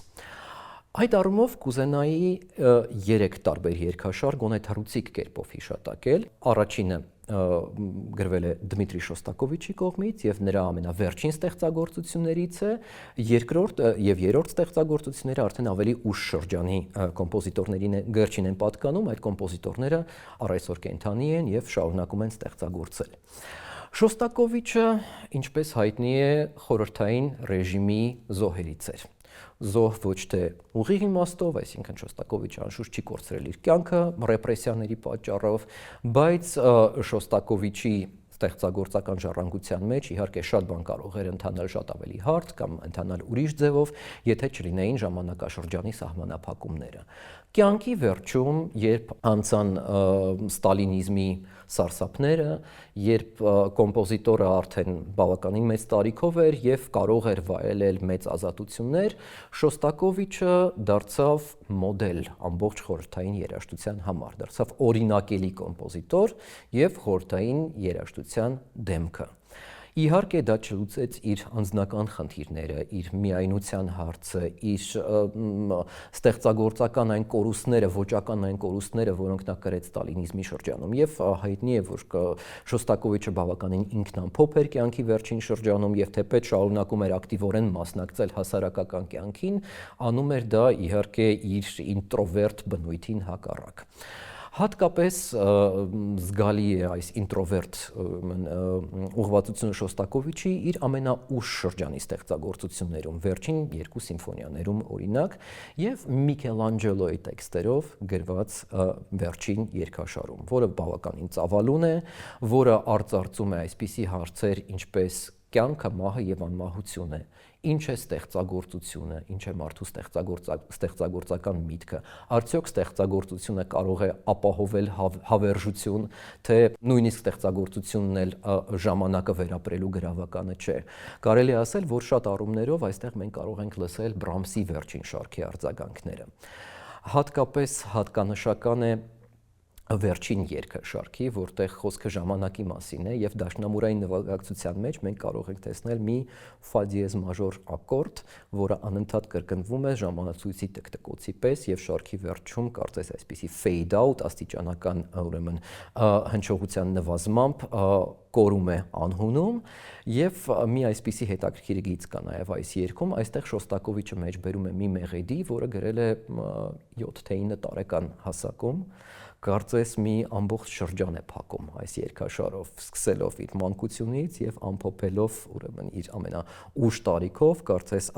Այդ առումով կուզենայի 3 տարբեր երգաշար գոնե թռուցիկ կերպով հիշատակել։ Առաջինը գրվել է Դմիտրի Շոստակովիչի կողմից եւ նրա ամենավերջին ստեղծագործություններից է, երկրորդ եւ երրորդ ստեղծագործությունները արդեն ավելի ուշ շրջանի կոմպոզիտորներին գրչին են պատկանում, այդ կոմպոզիտորները առ այսօր կենթանի են եւ շարունակում են ստեղծագործել։ Շոստակովիչը, ինչպես հայտնի է, խորհրդային ռեժիմի զոհերից էր։ Զոհ ոչ թե ուղիղ իմաստով, այսինքն Շոստակովիչը անշուշտ չի կորցրել իր կյանքը ռեպրեսիաների պատճառով, բայց Շոստակովիչի ստեղծագործական ժառանգության մեջ իհարկե շատ բան կարող էր ընթանալ շատ ավելի հարթ կամ ընթանալ ուրիշ ձևով, եթե չլինեին ժամանակաշրջանի սահմանափակումները։ Կյանքի վերջում, երբ անցան ստալինիզմի սարսափները, երբ կոմպոզիտորը արդեն բավականին մեծ տարիքով էր եւ կարող էր վայելել մեծ ազատություններ, Շոստակովիչը դարձավ մոդել ամբողջ խորհրդային երաժշտության համար, դարձավ օրինակելի կոմպոզիտոր եւ խորհրդային երաժշտության դեմքը։ Իհարկե դա չլուծեց իր անձնական խնդիրները, իր միայնության հարցը, իր ստեղծագործական այն կորուստները, ոճական այն կորուստները, որոնք նա կրեց ստալինիզմի շրջանում։ Եվ հայտնի է, որ Շոստակովիչը բավականին ինքնամփոփ էր կյանքի վերջին շրջանում եւ թեպետ շարունակում էր ակտիվորեն մասնակցել հասարակական կյանքին, անում էր դա իհարկե իր ինտրովերտ բնույթին հակառակ։ Հատկապես զգալի է այս ինտրովերտ ուղղվածությունը Շոստակովիչի իր ամենաուշ շրջանի ստեղծագործություններում, վերջին 2 սիմֆոնիաներում օրինակ, եւ Միքելանջելոյի տեքստերով գրված վերջին երգաշարում, որը բավականին ծավալուն է, որը արծարծում է այսպիսի հարցեր, ինչպես կյանքը, մահը եւ անմահությունը, ինչ է ստեղծագործությունը, ինչ է մարդու ստեղծագործական միտքը, արդյոք ստեղծագործությունը կարող է ապահովել հավերժություն, թե նույնիսկ ստեղծագործությունն էլ ժամանակը վերապրելու գրավականը չէ։ Կարելի է ասել, որ շատ առումներով այստեղ մենք կարող ենք լսել Բրամսի վերջին շարքի արձագանքները։ Հատկապես հատկանշական է վերջին երգը շարքի, որտեղ խոսքը ժամանակի մասին է եւ դաշնամուրային նվագակցության մեջ մենք կարող ենք տեսնել մի ֆա դիեզ մաժոր ակորդ, որը անընդհատ կրկնվում է ժամանացույցի տկտկոցի պես եւ շարքի վերջում կարծես այսպիսի fade out աստիճանական ուրեմն հնչողության նվազմամբ կորում է անհունում եւ մի այսպիսի հետաքրքիր գիծ կա նաեւ այս երգում, այստեղ Շոստակովիչը մեջբերում է մի մեղեդի, որը գրել է 7 թե 9 տարեկան հասակում, կարծես մի ամբողջ շրջան է փակում այս երգաշարով, սկսելով իր մանկությունից եւ ամփոփելով ուրեմն իր ամենաուշ տարիքով, կարծես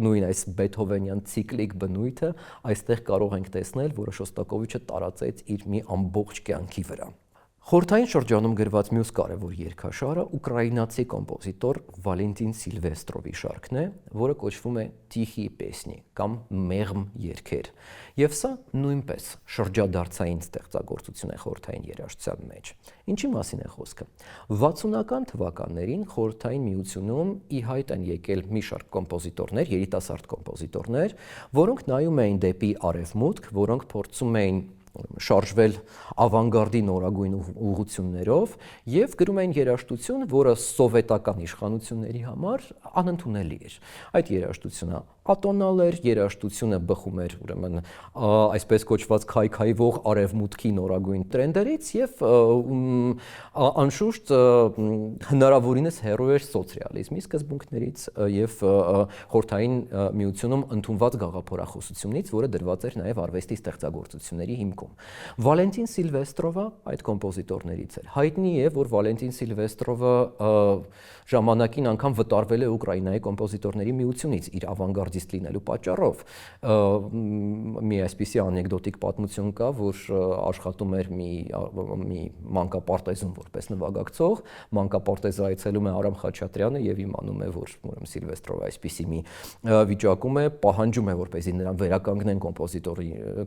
նույն այս Բեթհովենյան ցիկլիկ բնույթը այստեղ կարող ենք տեսնել, որը Շոստակովիչը տարածեց իր մի ամբողջ կյանքի վրա։ Խորհրդային շրջանում գրված մյուս կարևոր երգաշարը ուկրաինացի կոմպոզիտոր Վալենտին Սիլվեստրովի շարքն է, որը կոչվում է Տիխի պեսնի կամ մեղմ երգեր։ Եվ սա նույնպես շրջադարձային ստեղծագործություն է խորհրդային երաժշտության մեջ։ Ինչի մասին է խոսքը։ 60-ական թվականներին խորհրդային միությունում ի հայտ են եկել մի շարք կոմպոզիտորներ, երիտասարդ կոմպոզիտորներ, որոնք նայում էին դեպի արևմուտք, որոնք փորձում էին շարժվել ավանգարդի նորագույն ուղղություններով եւ գրում էին երաժշտություն, որը սովետական իշխանությունների համար անընդունելի էր։ Այդ երաժշտությունը ատոնալ էր, երաժշտությունը բխում էր ուրեմն այսպես կոչված քայքայվող արևմուտքի նորագույն տրենդերից եւ անշուշտ հնարավորինս հեռու էր սոցիալիզմի սկզբունքներից եւ խորհրդային միությունում ընդունված գաղափարախոսությունից, որը դրված էր նաեւ արվեստի ստեղծագործությունների հիմքում։ Վալենտին Սիլվեստրովը այդ կոմպոզիտորներից էր։ Հայտնի է, որ Վալենտին Սիլվեստրովը ժամանակին անգամ վտարվել է Ուկրաինայի կոմպոզիտորների միությունից իր ավանգարդիստ լինելու պատճառով։ Մի այսպիսի անեկդոտիկ պատմություն կա, որ աշխատում էր մի մանկապարտեզում որպես նվագակցող, մանկապարտեզը այցելում է Արամ Խաչատրյանը եւ իմանում է, որ ուրեմն Սիլվեստրովը այսպիսի մի վիճակում է, պահանջում է, որպեսզի նրան վերականգնեն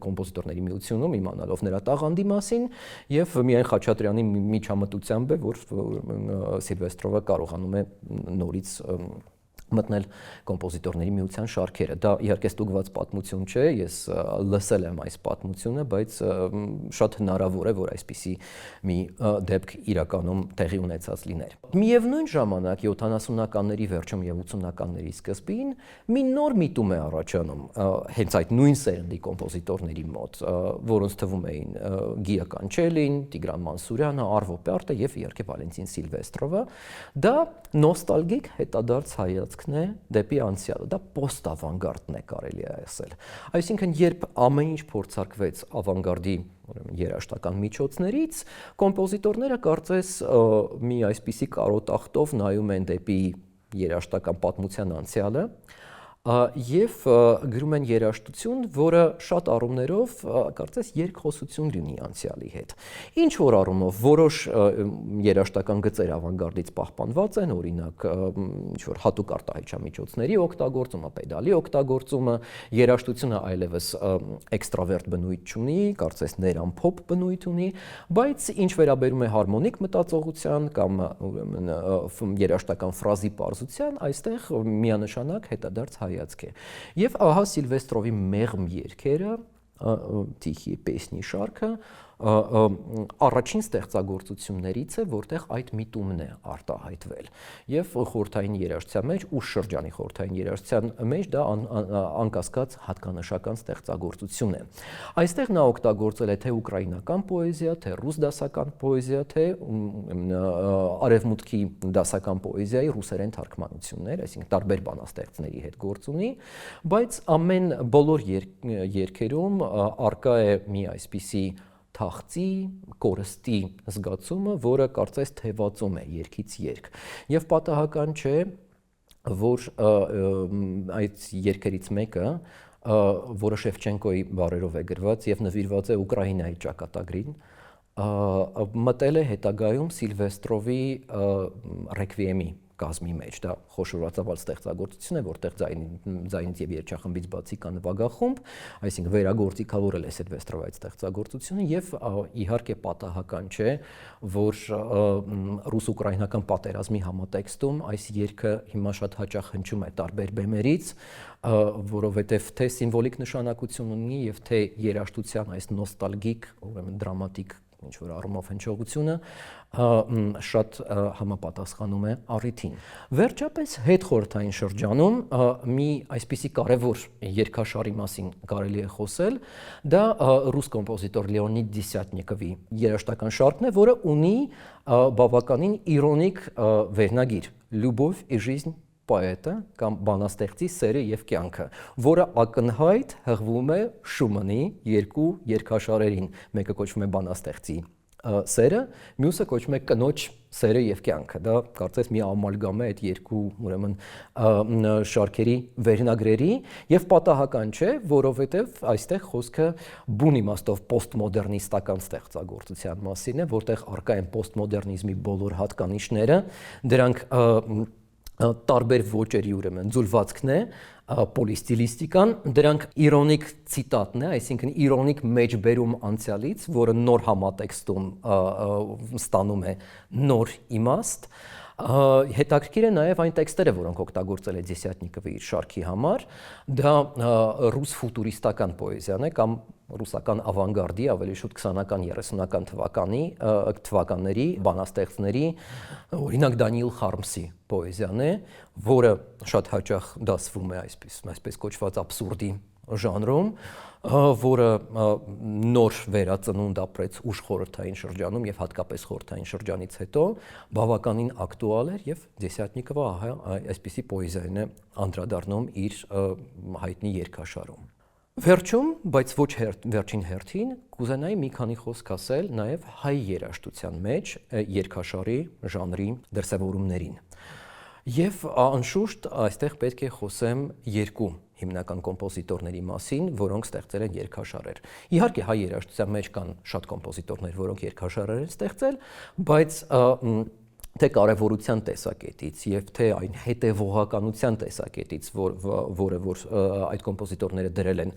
կոմպոզիտորների միությունում, իմանալով նրա տաղանդի մասին, եւ միայն Խաչատրյանի միջամտությամբ է, որ Սիլվեստրովը կարողանում է նորից մտնել կոմպոզիտորների միության շարքերը։ Դա իհարկե ստուգված պատմություն չէ, ես լսել եմ այս պատմությունը, բայց շատ հնարավոր է, որ այսպիսի մի դեպք իրականում տեղի ունեցած լիներ։ Միևնույն ժամանակ 70-ականների վերջում եւ 80-ականների սկզբին մի նոր միտում է առաջանում հենց այդ նույն սերնդի կոմպոզիտորների մոտ, որոնց թվում էին Գիա Կանչելին, Տիգրան Մանսուրյանը, Արվո Պյարտը եւ իհարկե Վալենտին Սիլվեստրովը։ Դա նոստալգիկ հետադարձ հայացքն է դեպի անցյալը, դա պոստավանգարդն է, կարելի է ասել։ Այսինքն, երբ ամեն ինչ փորձարկվեց ավանգարդի երաժշտական միջոցներից, կոմպոզիտորները կարծես մի այսպիսի կարոտախտով նայում են դեպի երաժշտական պատմության անցյալը եւ գրում են երաժշտություն, որը շատ առումներով կարծես երկխոսություն լինի անցյալի հետ։ Ինչ որ առումով որոշ երաժշտական գծեր ավանգարդից պահպանված են, օրինակ ինչ որ հատուկ արտահայտչամիջոցների օգտագործումը, պեդալի օգտագործումը, երաժշտությունը այլևս էքստրավերտ բնույթ չունի, կարծես ներամփոփ բնույթ ունի, բայց ինչ վերաբերում է հարմոնիկ մտածողության կամ ուրեմն երաժշտական ֆրազի պարզության, այստեղ միանշանակ հետադարձ հայացք է։ Եվ ահա Սիլվեստրովի մեղմ երգերը, Տիխի պեսնի շարքը առաջին ստեղծագործություններից է, որտեղ այդ միտումն է արտահայտվել։ Եվ խորհրդային երաժշտության մեջ ու շրջանի խորհրդային երաժշտության մեջ դա անկասկած հատկանշական ստեղծագործություն է։ Այստեղ նա օգտագործել է թե ուկրաինական պոեզիա, թե ռուս դասական պոեզիա, թե արևմուտքի դասական պոեզիայի ռուսերեն թարգմանություններ, այսինքն տարբեր բանաստեղծների հետ գործ ունի, բայց բոլոր երգերում արկա է մի այսպիսի թախծի, կորստի զգացումը, որը կարծես թևածում է երգից երգ։ Եվ պատահական չէ, որ այդ երգերից մեկը, որը Շևչենկոյի բառերով է գրված եւ նվիրված է Ուկրաինայի ճակատագրին, մտել է հետագայում Սիլվեստրովի ռեկվիեմի կազմի մեջ, դա խոշորացավալ ստեղծագործություն է, որտեղ ձայնից եւ երգչախմբից բացի կա նվագախումբ, այսինքն վերագործիքավորել է Սիլվեստրովի այդ ստեղծագործությունը եւ իհարկե պատահական չէ, որ ռուս-ուկրաինական պատերազմի համատեքստում այս երգը հիմա շատ հաճախ հնչում է տարբեր բեմերից, որովհետեւ թե սիմվոլիկ նշանակություն ունի եւ թե երաժշտության այս նոստալգիկ, ուրեմն դրամատիկ ինչ որ առումով հնչողությունը շատ համապատասխանում է առիթին։ Վերջապես հետխորհրդային շրջանում մի այսպիսի կարևոր երգաշարի մասին կարելի է խոսել, դա ռուս կոմպոզիտոր Լեոնիդ Դեսյատնիկովի երաժշտական շարքն է, որը ունի բավականին իրոնիկ վերնագիր՝ Լյուբով et жизнь պոետը կամ բանաստեղծի սերը եւ կյանքը, որը ակնհայտ հղվում է Շումանի երկու երգաշարերին, մեկը կոչվում է բանաստեղծի սերը, մյուսը կոչվում է կնոջ սերը եւ կյանքը։ Դա կարծես մի ամալգամ է այդ երկու ուրեմն շարքերի վերնագրերի եւ պատահական չէ, որովհետեւ այստեղ խոսքը բուն իմաստով պոստմոդեռնիստական ստեղծագործության մասին է, որտեղ առկա են պոստմոդեռնիզմի բոլոր հատկանիշները, դրանք տարբեր ոճերի ուրեմն ձուլվածքն է, պոլիստիլիստիկան, դրանք իրոնիկ ցիտատն է, այսինքն իրոնիկ մեջբերում անցյալից, որը նոր համատեքստում ստանում է նոր իմաստ։ Հետաքրքիր է նաև այն տեքստերը, որոնք օգտագործել է Դեսյատնիկովը իր շարքի համար, դա ռուս ֆուտուրիստական պոեզիան է կամ ռուսական ավանգարդի, ավելի շուտ 20-ական, 30-ական թվականների բանաստեղծների, օրինակ Դանիիլ Խարմսի պոեզիան է, որը շատ հաճախ դասվում է այսպես կոչված աբսուրդի ժանրում, որը նոր վերածնունդ ապրեց ուշ խորհրդային շրջանում եւ հատկապես խորհրդային շրջանից հետո բավականին ակտուալ էր եւ Դեսյատնիկովը այսպիսի պոեզիային է անդրադառնում իր հայտնի երգաշարում։ Վերջում, բայց ոչ վերջին հերթին, կուզենայի մի քանի խոսք ասել նաև հայ երաժշտության մեջ երգաշարի ժանրի դրսևորումներին։ Եվ անշուշտ այստեղ պետք է խոսեմ երկու հիմնական կոմպոզիտորների մասին, որոնք ստեղծել են երգաշարեր։ Իհարկե հայ երաժշտության մեջ կան շատ կոմպոզիտորներ, որոնք երգաշարեր են ստեղծել, բայց թե կարևորության տեսակետից եւ թե այն հետեւողականության տեսակետից, որը այդ կոմպոզիտորները դրել են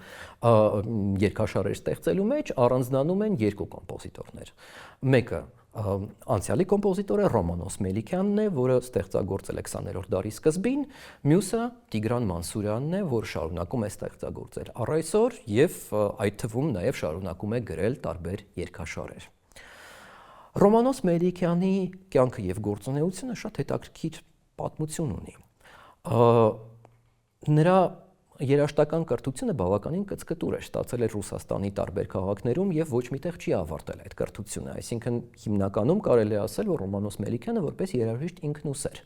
երգաշարեր ստեղծելու մեջ, առանձնանում են երկու կոմպոզիտորներ։ Մեկը անցյալի կոմպոզիտորը Ռոմանոս Մելիքյանն է, որը ստեղծագործել է 20-րդ դարի սկզբին, մյուսը Տիգրան Մանսուրյանն է, որ շարունակում է ստեղծագործել առ այսօր եւ այդ թվում նաեւ շարունակում է գրել տարբեր երգաշարեր։ Ռոմանոս Մելիքյանի կյանքը եւ գործունեությունը շատ հետաքրքիր պատմություն ունի։ Նրա երաժշտական կրթությունը բավականին կծկտուր էր, ստացել էր Ռուսաստանի տարբեր քաղաքներում եւ ոչ միտեղ չի ավարտել այդ կրթությունը, այսինքն հիմնականում կարելի է ասել, որ Ռոմանոս Մելիքյանը որպես երաժիշտ ինքնուս էր։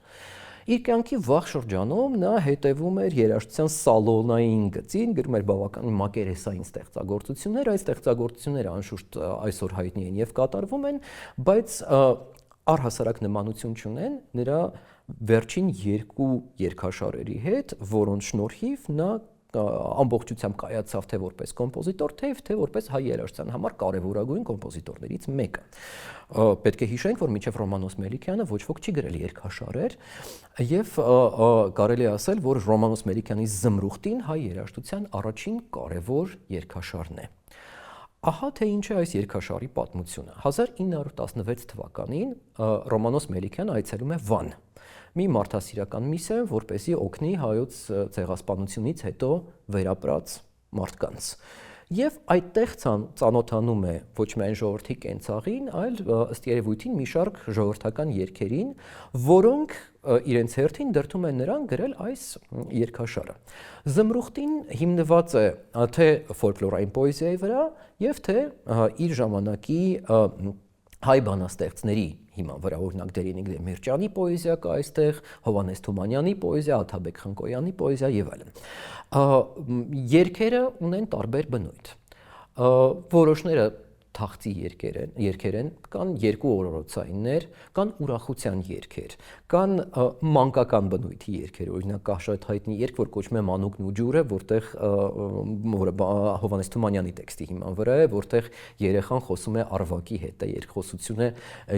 Իր կյանքի վաղ շրջանում նա հետևում էր երաժշտության սալոնային գծին, գրում էր բավականին մակերեսային ստեղծագործություններ, այդ ստեղծագործությունները անշուշտ այսօր հայտնի են եւ կատարվում են, բայց առհասարակ նմանություն չունեն նրա վերջին երկու երգաշարերի հետ, որոնց շնորհիվ նա ամբողջությամբ կայացավ թե որպես կոմպոզիտոր, թե որպես հայ երաժշտության համար կարևորագույն կոմպոզիտորներից մեկը։ Պետք է հիշենք, որ մինչև Ռոմանոս Մելիքյանը ոչ ոք չի գրել երգաշարեր, եւ կարելի է ասել, որ Ռոմանոս Մելիքյանի Զմրուխտին հայ երաժշտության առաջին կարևոր երգաշարն է։ Ահա թե ինչ է այս երգաշարի պատմությունը։ 1916 թվականին Ռոմանոս Մելիքյանը այցելում է Վան, մի մարդասիրական միսիա, որպեսզի օգնի հայոց ցեղասպանությունից հետո վերապրած մարդկանց։ Եվ այդտեղ ծանոթանում է ոչ միայն ժողովրդի կենցաղին, այլ ըստ երևույթին մի շարք ժողովրդական երգերին, որոնք իրենց հերթին դրդում են նրան գրել այս երգաշարը։ Զմրուխտին հիմնված է թե ֆոլկլորային պոեզիայի վրա եւ թե իր ժամանակի հայ բանաստեղծների հիման վրա, օրինակ Դերենիկ Դեմիրճյանի պոեզիա կա այստեղ, Հովհաննես Թումանյանի պոեզիա, Աթաբեկ Խնկոյանի պոեզիա եւ այլն։ Երգերը ունեն տարբեր բնույթ։ Որոշները թախծի երգեր են, կան երկու օրորոցայիններ, կան ուրախության երգեր, կան մանկական բնույթի երգեր, օրինակ կա շատ հայտնի երգ, որ կոչվում է Մանուկն ու ջուրը, որտեղ որը Հովհաննես Թումանյանի տեքստի հիման վրա է, որտեղ երեխան խոսում է արվակի հետ, երկխոսություն է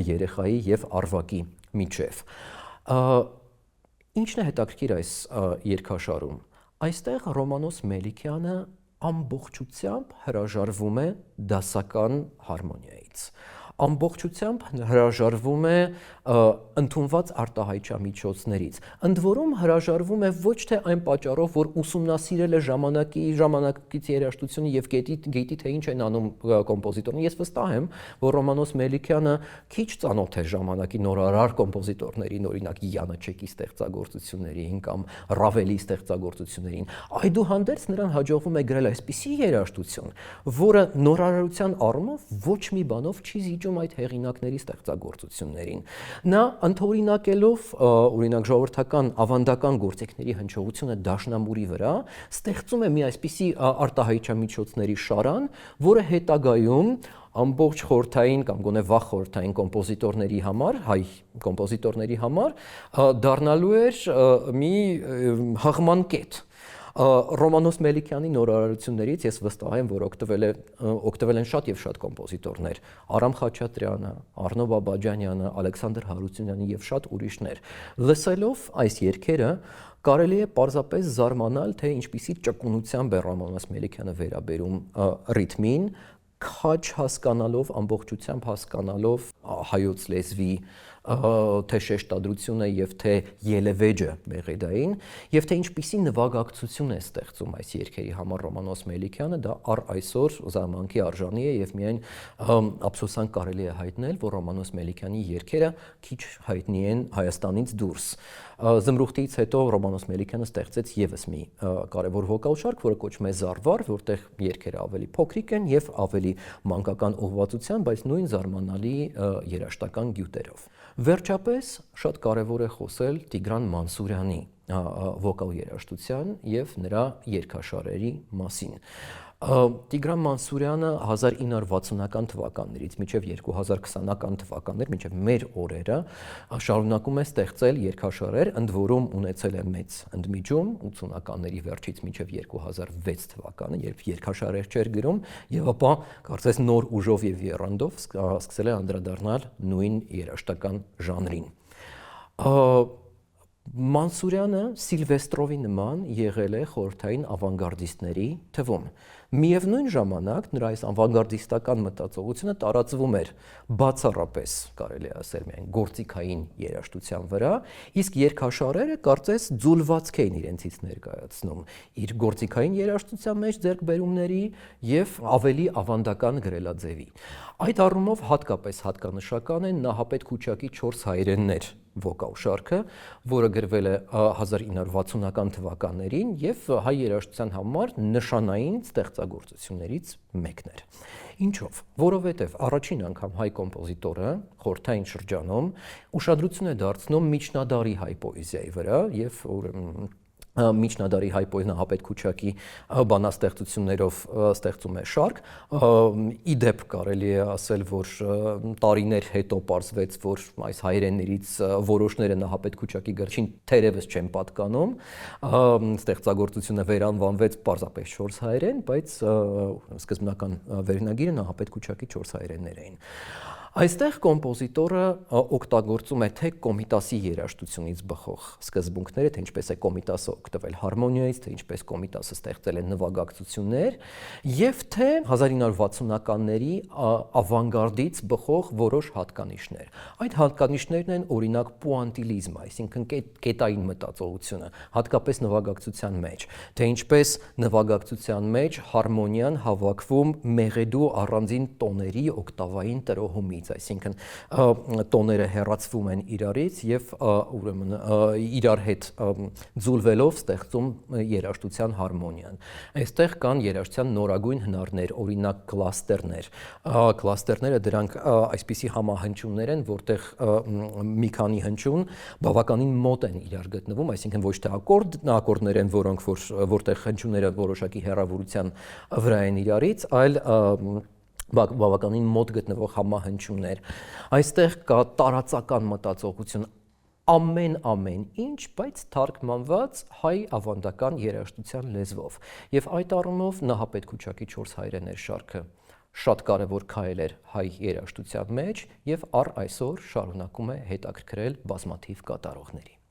երեխայի եւ արվակի միջև։ Ինչն է հետաքրքիր այս երգաշարում։ Այստեղ Ռոմանոս Մելիքյանը ամբողջությամբ հրաժարվում է դասական հարմոնիայից, ամբողջությամբ հրաժարվում է ընդունված արտահայտչամիջոցներից, ընդ որում հրաժարվում է ոչ թե այն պատճառով, որ ուսումնասիրել է ժամանակից երաժշտությունը եւ գիտի թե ինչ են անում կոմպոզիտորները։ Ես վստահ եմ, որ Ռոմանոս Մելիքյանը քիչ ծանոթ է ժամանակի նորարար կոմպոզիտորներին, օրինակ Յանաչեկի ստեղծագործություններին կամ Ռավելի ստեղծագործություններին։ Այդուհանդերձ նրան հաջողվում է գրել այսպիսի երաժշտություն, որը նորարարության առումով ոչ մի բանով չի զիջում այդ հեղինակների ստեղծագործություններին։ Նա ընդօրինակելով օրինակ ժողովրդական ավանդական գործիքների հնչողությունը դաշնամուրի վրա ստեղծում է մի այսպիսի արտահայտչամիջոցների շարան, որը հետագայում ամբողջ խորհրդային կամ գոնե վաղ խորհրդային կոմպոզիտորների համար, հայ կոմպոզիտորների համար դառնալու էր մի հղման կետ։ Ռոմանոս Մելիքյանի նորարարություններից ես վստահ եմ, որ օգտվել են շատ եւ շատ կոմպոզիտորներ՝ Արամ Խաչատրյանը, Արնո Բաբաջանյանը, Ալեքսանդր Հարությունյանը եւ շատ ուրիշներ։ Լսելով այս երգերը կարելի է պարզապես զարմանալ, թե ինչպիսի ճկունությամբ է Ռոմանոս Մելիքյանը վերաբերում ռիթմին, քաջ հասկանալով, ամբողջությամբ հասկանալով հայոց լեզվի թե շեշտադրությունը եւ թե ելևեջը Բեղեդային եւ թե ինչպիսի նվագակցություն է ստեղծում այս երգերի համար Ռոմանոս Մելիքյանը, դա առ այսօր զարմանքի արժանի է եւ միայն ափսոսանք կարելի է հայտնել, որ Ռոմանոս Մելիքյանի երգերը քիչ հայտնի են Հայաստանից դուրս։ Զմրուխտից հետո Ռոմանոս Մելիքյանը ստեղծեց եւս մի կարևոր վոկալ շարք, որը կոչվում է Զարվար, որտեղ երգերը ավելի փոքրիկ են եւ ավելի մանկական ուղղվածության, բայց նույն զարմանալի երաժշտական գյուտերով։ Վերջապես շատ կարևոր է խոսել Տիգրան Մանսուրյանի վոկալ երաժշտության եւ նրա երգաշարերի մասին։ Տիգրան Մանսուրյանը 1960-ական թվականներից մինչև 2020-ական թվականներ, մինչև մեր օրերը շարունակում է ստեղծել երգաշարեր, ընդ որում ունեցել է մեծ ընդմիջում 80-ականների վերջից մինչև 2006 թվականը, երբ երգաշարեր չէր գրում, եւ ապա կարծես նոր ուժով եւ եռանդով սկսել է անդրադառնալ նույն երաժշտական ժանրին։ Մանսուրյանը Սիլվեստրովի նման եղել է խորհրդային ավանգարդիստների թվում։ Միևնույն ժամանակ նրա այս ավանգարդիստական մտածողությունը տարածվում էր բացառապես, կարելի է ասել, միայն գործիքային երաժշտության վրա, իսկ երգաշարերը կարծես ձուլվածք էին իրենցից ներկայացնում իր գործիքային երաժշտության մեջ ձեռքբերումների եւ ավելի ավանդական գրելաձևի։ Այդ առումով հատկապես հատկանշական է Նահապետ Քուչակի 4 հայրեններ վոկալ շարքը, որը գրվել է 1960-ական թվականներին եւ հայ երաժշտության համար նշանային ստեղծագործություններից մեկն էր։ Ինչով? Որովհետեւ առաջին անգամ հայ կոմպոզիտորը խորհրդային շրջանում ուշադրություն է դարձնում միջնադարի հայ պոեզիայի վրա եւ միջնադարի հայ Նահապետ Քուչակի բանաստեղծություններով ստեղծում է շարք։ Իդեպ կարելի է ասել, որ տարիներ հետո պարզվեց, որ այս հայրեններից որոշները Նահապետ Քուչակի գրչին թերևս չեն պատկանում, ստեղծագործությունը վերանվանվեց պարզապես 4 հայրեն, բայց սկզբնական վերնագիրը Նահապետ Քուչակի 4 հայրեններ էին։ Այստեղ կոմպոզիտորը օգտագործում է թե Կոմիտասի երաժշտությունից բխող սկզբունքները, թե ինչպես է Կոմիտասը օգտվել հարմոնիայից, թե ինչպես Կոմիտասը ստեղծել է նվագակցություններ, եւ թե 1960-ականների ավանգարդից բխող որոշ հատկանիշներ։ Այդ հատկանիշներն են օրինակ պուանտիլիզմը, այսինքն կետային մտածողությունը, հատկապես նվագակցության մեջ, թե ինչպես նվագակցության մեջ հարմոնիան հավաքվում մեղեդու առանձին տոների օկտավային տրոհումից, այսինքն տոները հեռացվում են իրարից եւ ուրեմն իրար հետ ձուլվելով ստեղծում երաժշտության հարմոնիան։ Այստեղ կան երաժշտության նորագույն հնարներ, օրինակ կլաստերներ։ Կլաստերները դրանք այսպիսի համահնչյուններ են, որտեղ մի քանի հնչյուն բավականին մոտ են իրար գտնվում, այսինքն ոչ թե ակորդներ են, որոնք որտեղ հնչյունները որոշակի հեռավորության վրա են իրարից, այլ բավականին մոտ գտնվող համահնչյուններ։ Այստեղ կա տարածական մտածողություն, ամեն ինչ, բայց թարգմանված հայ ավանդական երաժշտության լեզվով։ Եվ այդ առումով Նահապետ Քուչակի 4 հայրեններ շարքը շատ կարևոր քայլ էր հայ երաժշտության մեջ եւ առ այսօր շարունակում է հետաքրքրել բազմաթիվ կատարողների։